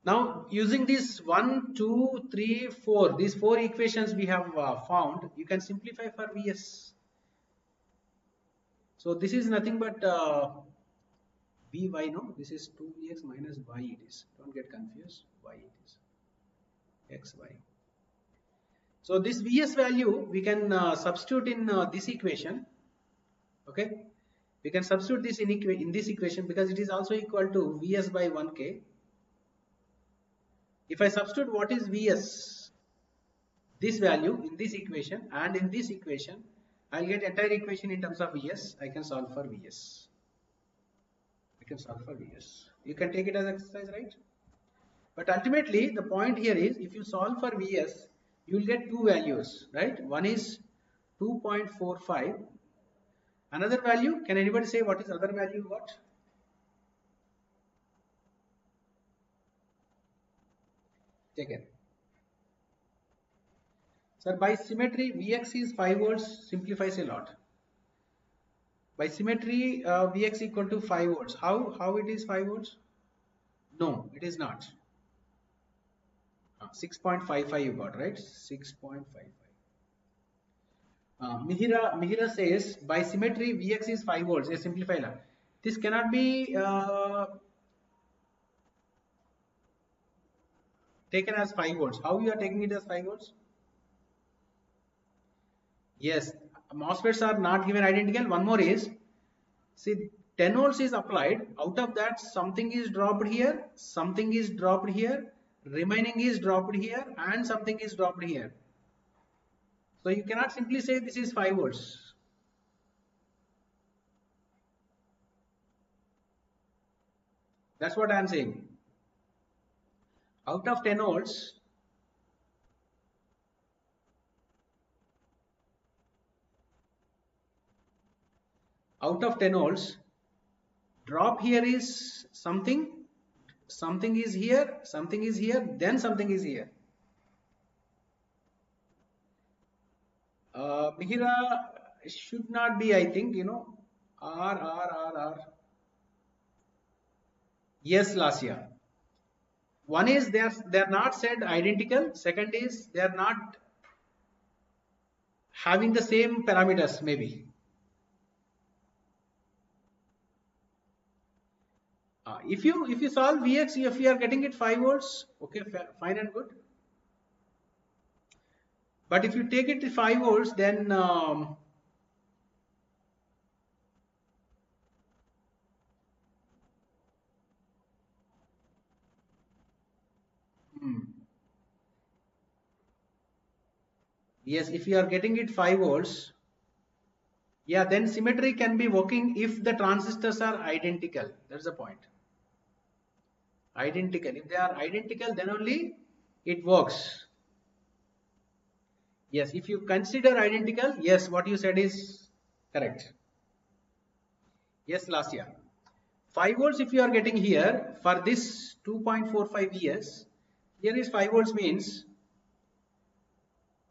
Now using this 1, 2, 3, 4, these 4 equations we have found, you can simplify for Vs. So this is nothing but Vy, no, this is 2Vx minus y it is. Don't get confused, y it is, xy. So this Vs value we can substitute in this equation, okay. We can substitute this in this equation because it is also equal to Vs by 1k. If I substitute what is Vs, this value in this equation and in this equation, I'll get entire equation in terms of Vs. I can solve for Vs. I can solve for Vs. You can take it as exercise, right? But ultimately, the point here is, if you solve for Vs, you will get two values, right? One is 2.45. Another value, can anybody say what is other value? What? Check it. Sir, by symmetry, Vx is 5 volts, simplifies a lot. By symmetry, Vx equal to 5 volts. How it is 5 volts? No, it is not. 6.55 you got, right? 6.55. Mihira says by symmetry Vx is 5 volts. A simplifier. This cannot be taken as 5 volts. How you are taking it as 5 volts? Yes, MOSFETs are not given identical. One more is, see, 10 volts is applied. Out of that, something is dropped here, something is dropped here, remaining is dropped here, and something is dropped here. So you cannot simply say this is 5 volts. That's what I am saying. Out of 10 volts, drop here is something, something is here, then something is here. Mihira should not be, I think, you know, R. Yes, Lasya. One is they're not said identical. Second is they're not having the same parameters, maybe. If you solve Vx, if you are getting it 5 volts, okay, fine and good. But if you take it to 5 volts, then yes, if you are getting it 5 volts, yeah, then symmetry can be working if the transistors are identical. That's the point. Identical. If they are identical, then only it works. Yes, if you consider identical, yes, what you said is correct. Yes, last year. 5 volts if you are getting here for this 2.45 Vs, here is 5 volts means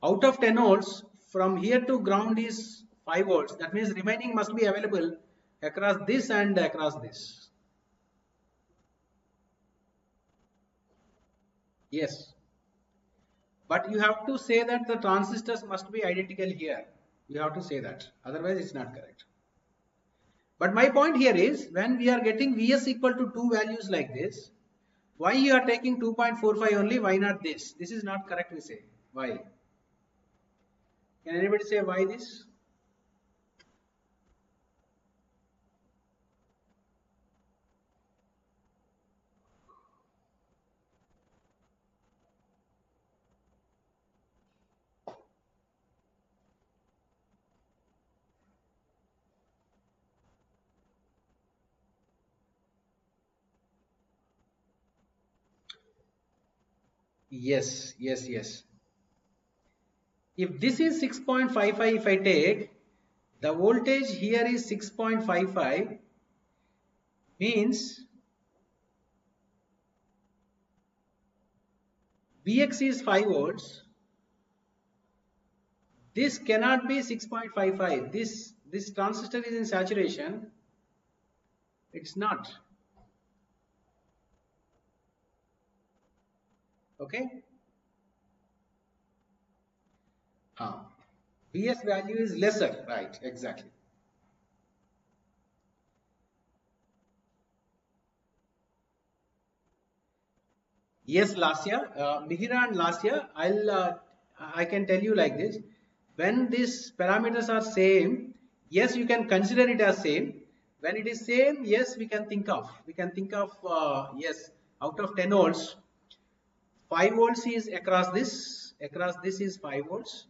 out of 10 volts from here to ground is 5 volts. That means remaining must be available across this and across this. Yes. But you have to say that the transistors must be identical here. You have to say that. Otherwise it's not correct. But my point here is when we are getting Vs equal to two values like this, why you are taking 2.45 only? Why not this? This is not correct, we say. Why? Can anybody say why this? Yes, yes, yes. If this is 6.55, if I take the voltage here is 6.55, means Vx is 5 volts. This cannot be 6.55. This transistor is in saturation. It's not. Okay. Vs value is lesser. Right. Exactly. Yes, last year, Mihira and last year, I can tell you like this. When these parameters are same, yes, you can consider it as same. When it is same, yes, we can think of, yes, out of 10 volts, 5 volts is across this is 5 volts,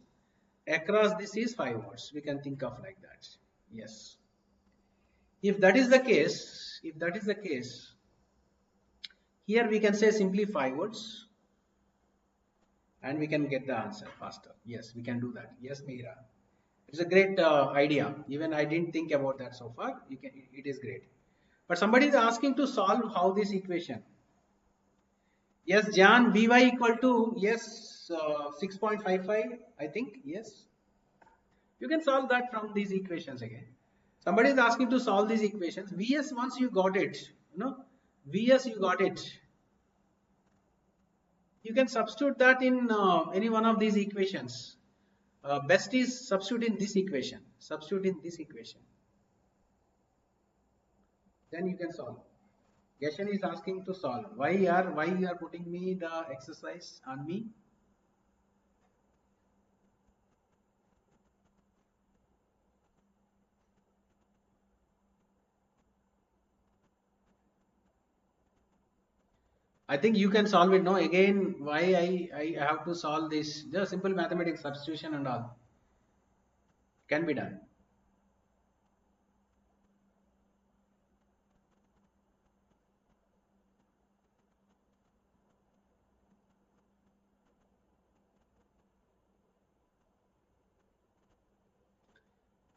across this is 5 volts. We can think of like that. Yes. If that is the case, if that is the case, here we can say simply 5 volts and we can get the answer faster. Yes, we can do that. Yes, Mihira. It's a great idea. Even I didn't think about that so far. It is great. But somebody is asking to solve how this equation. Yes, Jan, Vy equal to, yes, 6.55, I think. Yes. You can solve that from these equations again. Somebody is asking to solve these equations. Vs, once you got it, Vs you got it. You can substitute that in any one of these equations. Best is substitute in this equation. Substitute in this equation. Then you can solve. Geshan is asking to solve. Why you are putting me the exercise on me? I think you can solve it. No, again, why I have to solve this? Just simple mathematics, substitution and all can be done.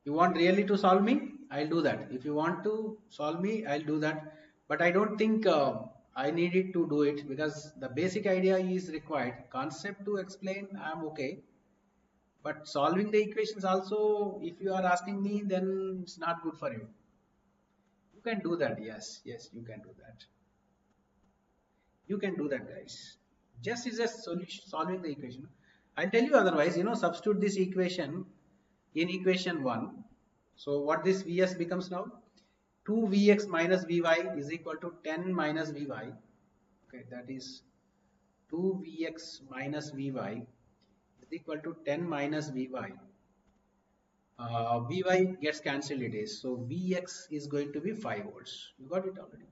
You want really to solve me? I'll do that. If you want to solve me, I'll do that. But I don't think I needed to do it because the basic idea is required. Concept to explain, I'm okay. But solving the equations also, if you are asking me, then it's not good for you. You can do that. Yes, yes, you can do that. You can do that, guys. Just is a solution solving the equation. I'll tell you otherwise, substitute this equation in equation 1. So what this Vs becomes now? 2Vx minus Vy is equal to 10 minus Vy. Okay, that is 2Vx minus Vy is equal to 10 minus Vy. Vy gets cancelled it is. So Vx is going to be 5 volts. You got it already.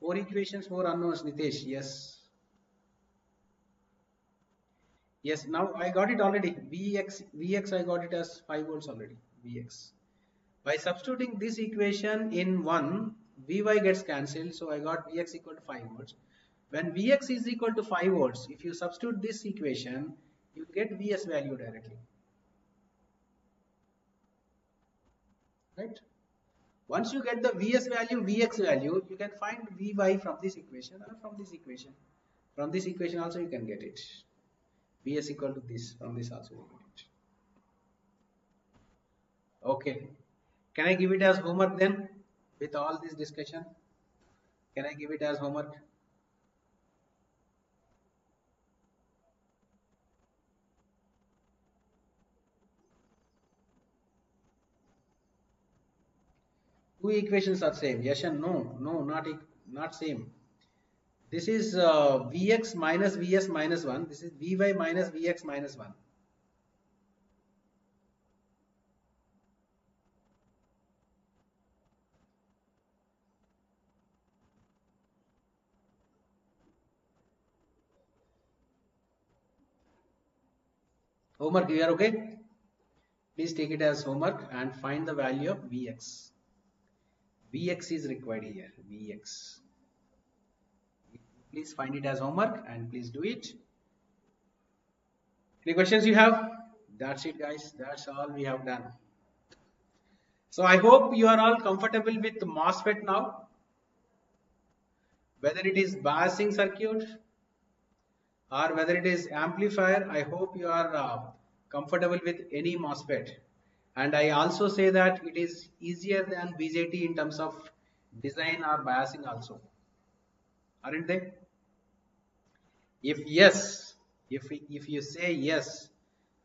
4 equations, 4 unknowns, Nitesh. Yes. Yes, now I got it already. Vx I got it as 5 volts already. Vx. By substituting this equation in 1, Vy gets cancelled. So I got Vx equal to 5 volts. When Vx is equal to 5 volts, if you substitute this equation, you get Vs value directly. Right? Once you get the Vs value, Vx value, you can find Vy from this equation or from this equation. From this equation also you can get it. Vs equal to this. From this also you get it. Okay. Can I give it as homework then? With all this discussion? Can I give it as homework? Two equations are same. Yes and no. No, not same. This is Vx minus Vs minus 1. This is Vy minus Vx minus 1. Homework, you are okay? Please take it as homework and find the value of Vx. Vx is required here. Vx. please find it as homework and please do it. Any questions you have? That's it, guys. That's all we have done. So I hope you are all comfortable with MOSFET now. Whether it is biasing circuit or whether it is amplifier, I hope you are comfortable with any MOSFET. And I also say that it is easier than BJT in terms of design or biasing also. Aren't they? If yes, if you say yes,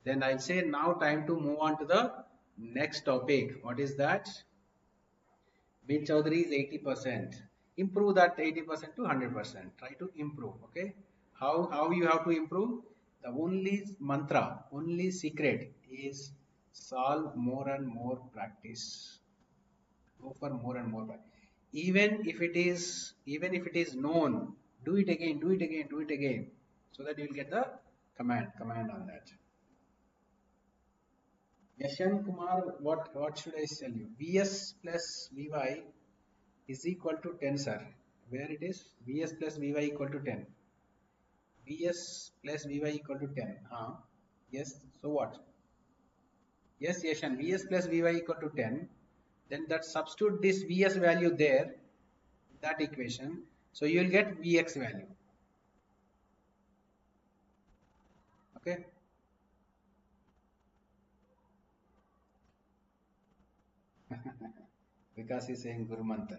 then I'll say now time to move on to the next topic. What is that? Bin Chaudhary is 80%. Improve that 80% to 100%. Try to improve. Okay. How you have to improve? The only mantra, only secret is solve more and more practice. Go for more and more practice. Even if it is known, do it again, do it again, do it again, so that you will get the command on that. Yashan Kumar, what should I tell you? Vs plus Vy is equal to 10, sir. Where it is? Vs plus Vy equal to 10. Vs plus Vy equal to 10. Yes. So what? Yes, Yashan. Vs plus Vy equal to 10. Then that substitute this Vs value there, that equation. So you will get Vx value. Okay. Because he's saying Guru Mantar.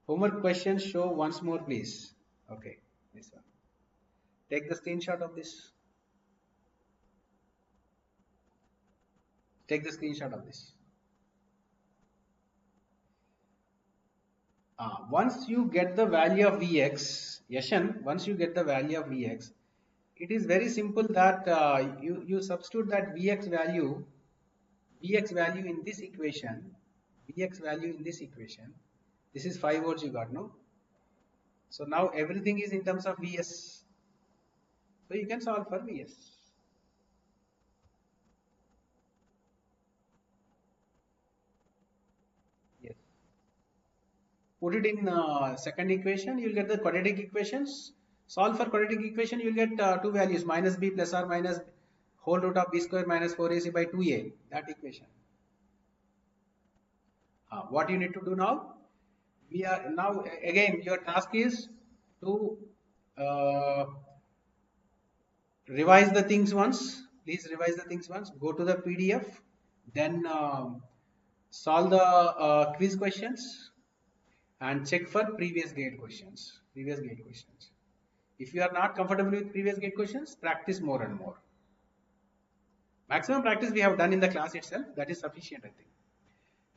Homework questions show once more, please. Okay, this one. Take the screenshot of this. Take the screenshot of this. Once you get the value of Vx, Yashan, once you get the value of Vx, it is very simple that you substitute that Vx value in this equation. Vx value in this equation. This is 5 volts you got, no? So now everything is in terms of Vs. So you can solve for Vs. Yes. Put it in second equation, you will get the quadratic equations. Solve for quadratic equation, you will get two values, minus b plus or minus whole root of b square minus 4ac by 2a, that equation. What you need to do now? We are now, again, your task is to revise the things once. Please revise the things once. Go to the PDF, then solve the quiz questions and check for previous gate questions. If you are not comfortable with previous gate questions, practice more and more. Maximum practice we have done in the class itself. That is sufficient, I think.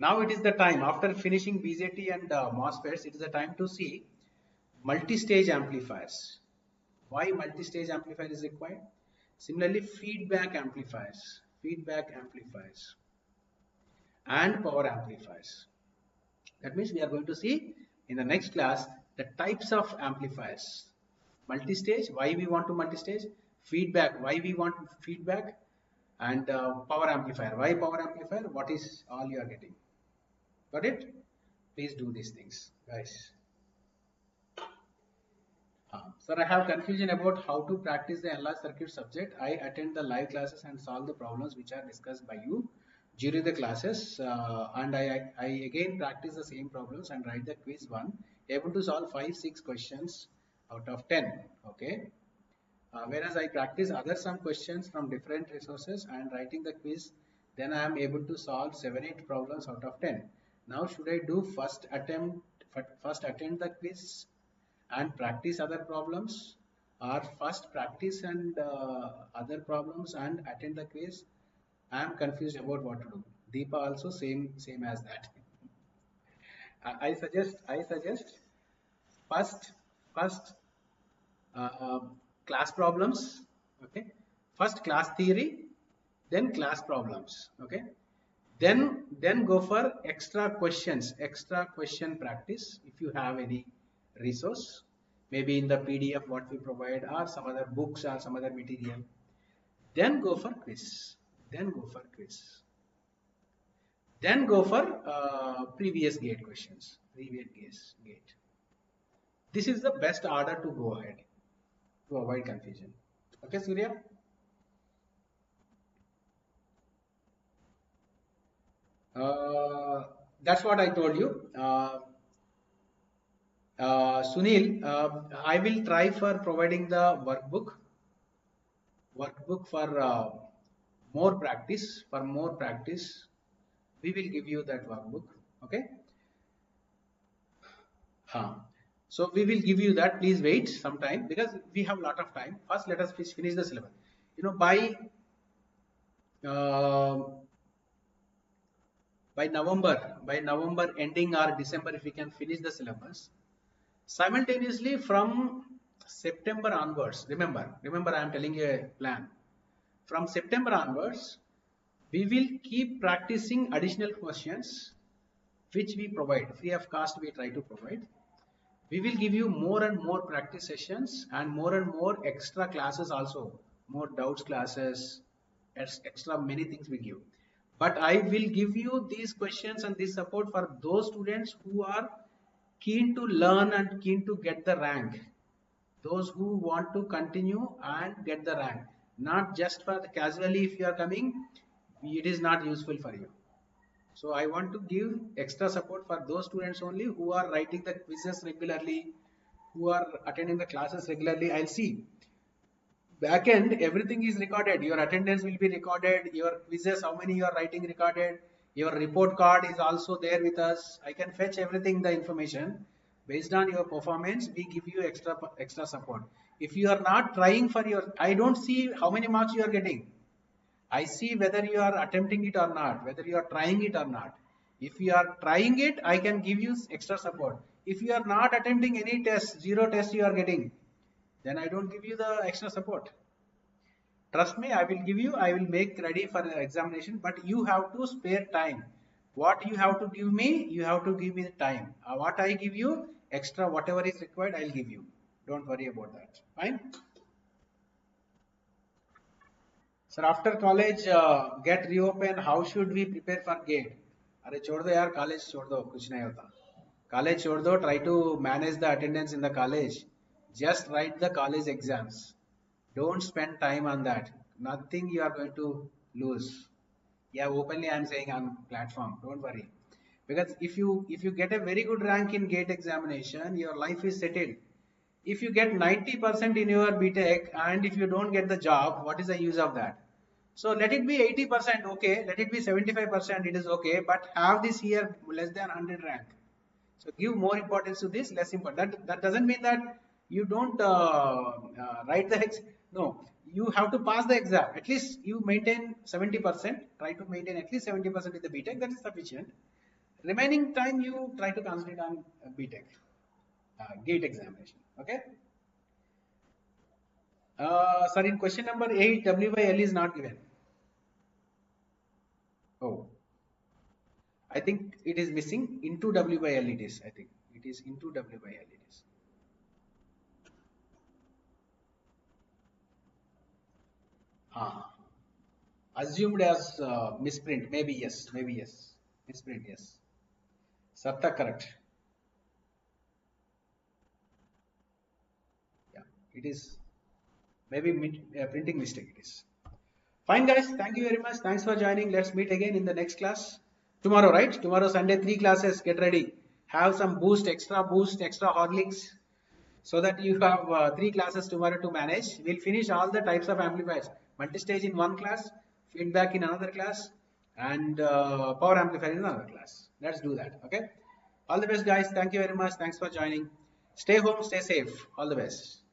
Now it is the time, after finishing BJT and MOSFETs, it is the time to see multi-stage amplifiers. Why multi-stage amplifier is required? Similarly, feedback amplifiers and power amplifiers. That means we are going to see in the next class the types of amplifiers. Multi-stage, why we want to multi-stage, feedback, why we want feedback, and power amplifier, why power amplifier, what is all you are getting. Got it? Please do these things, guys. Sir, I have confusion about how to practice the analyzed circuit subject. I attend the live classes and solve the problems which are discussed by you during the classes, and I again practice the same problems and write the quiz one, able to solve 5-6 questions out of 10. Okay. Whereas I practice other some questions from different resources and writing the quiz, then I am able to solve 7-8 problems out of 10. Now should I do first attend the quiz and practice other problems, or first practice and other problems and attend the quiz? I am confused about what to do. Deepa also same as that. I suggest first class problems, okay, first class theory, then class problems, okay, then go for extra question practice if you have any resource, maybe in the PDF what we provide or some other books or some other material. Then go for quiz, Then go for previous gate questions. Previous gate. This is the best order to go ahead to avoid confusion. Okay, Surya? That's what I told you. Sunil, I will try for providing the workbook for more practice. For more practice, we will give you that workbook. Okay. Huh. So we will give you that. Please wait some time because we have a lot of time. First, let us finish the syllabus. You know, uh, by November ending or December, if we can finish the syllabus, simultaneously from September onwards, remember I am telling you a plan. From September onwards, we will keep practicing additional questions which we provide free of cost. We try to provide. We will give you more and more practice sessions and more extra classes also, more doubts classes, extra many things we give. But I will give you these questions and this support for those students who are keen to learn and keen to get the rank. Those who want to continue and get the rank, not just for the casually. If you are coming, it is not useful for you. So I want to give extra support for those students only who are writing the quizzes regularly, who are attending the classes regularly. I'll see. Back end, everything is recorded. Your attendance will be recorded. Your quizzes, how many you are writing, recorded. Your report card is also there with us. I can fetch everything, the information. Based on your performance, we give you extra support. If you are not trying for your, I don't see how many marks you are getting. I see whether you are attempting it or not, whether you are trying it or not. If you are trying it, I can give you extra support. If you are not attempting any test, zero test you are getting, then I don't give you the extra support. Trust me, I will make ready for the examination, but you have to spare time. What you have to give me, you have to give me the time. What I give you, extra, whatever is required, I'll give you. Don't worry about that. Fine? Sir, after college, get reopen, how should we prepare for gate? अरे छोड़ दो यार, college छोड़ दो, कुछ नहीं होता. College छोड़ दो, try to manage the attendance in the college. Just write the college exams. Don't spend time on that. Nothing you are going to lose. Yeah, openly I am saying on platform. Don't worry. Because if you get a very good rank in gate examination, your life is settled. If you get 90% in your BTech and if you don't get the job, what is the use of that? So let it be 80%, okay. Let it be 75%, it is okay. But have this here less than 100 rank. So give more importance to this, less important. That doesn't mean that you don't write the exam. No, you have to pass the exam. At least you maintain 70%. Try to maintain at least 70% in the BTech. That is sufficient. Remaining time you try to concentrate on BTech gate examination. Okay. Sir, in question number 8, W by L is not given. Oh, I think it is missing. Into W by L it is. I think it is into W by L it is. Assumed as misprint. Maybe yes. Maybe yes. Misprint. Yes. Satta correct. Yeah, it is. Maybe printing mistake it is. Fine guys, thank you very much. Thanks for joining. Let's meet again in the next class. Tomorrow, right? Tomorrow Sunday, 3 classes. Get ready. Have some boost, extra Horlicks, so that you have 3 classes tomorrow to manage. We'll finish all the types of amplifiers. Multi-stage in one class, feedback in another class, and power amplifier in another class. Let's do that. Okay. All the best guys. Thank you very much. Thanks for joining. Stay home, stay safe. All the best.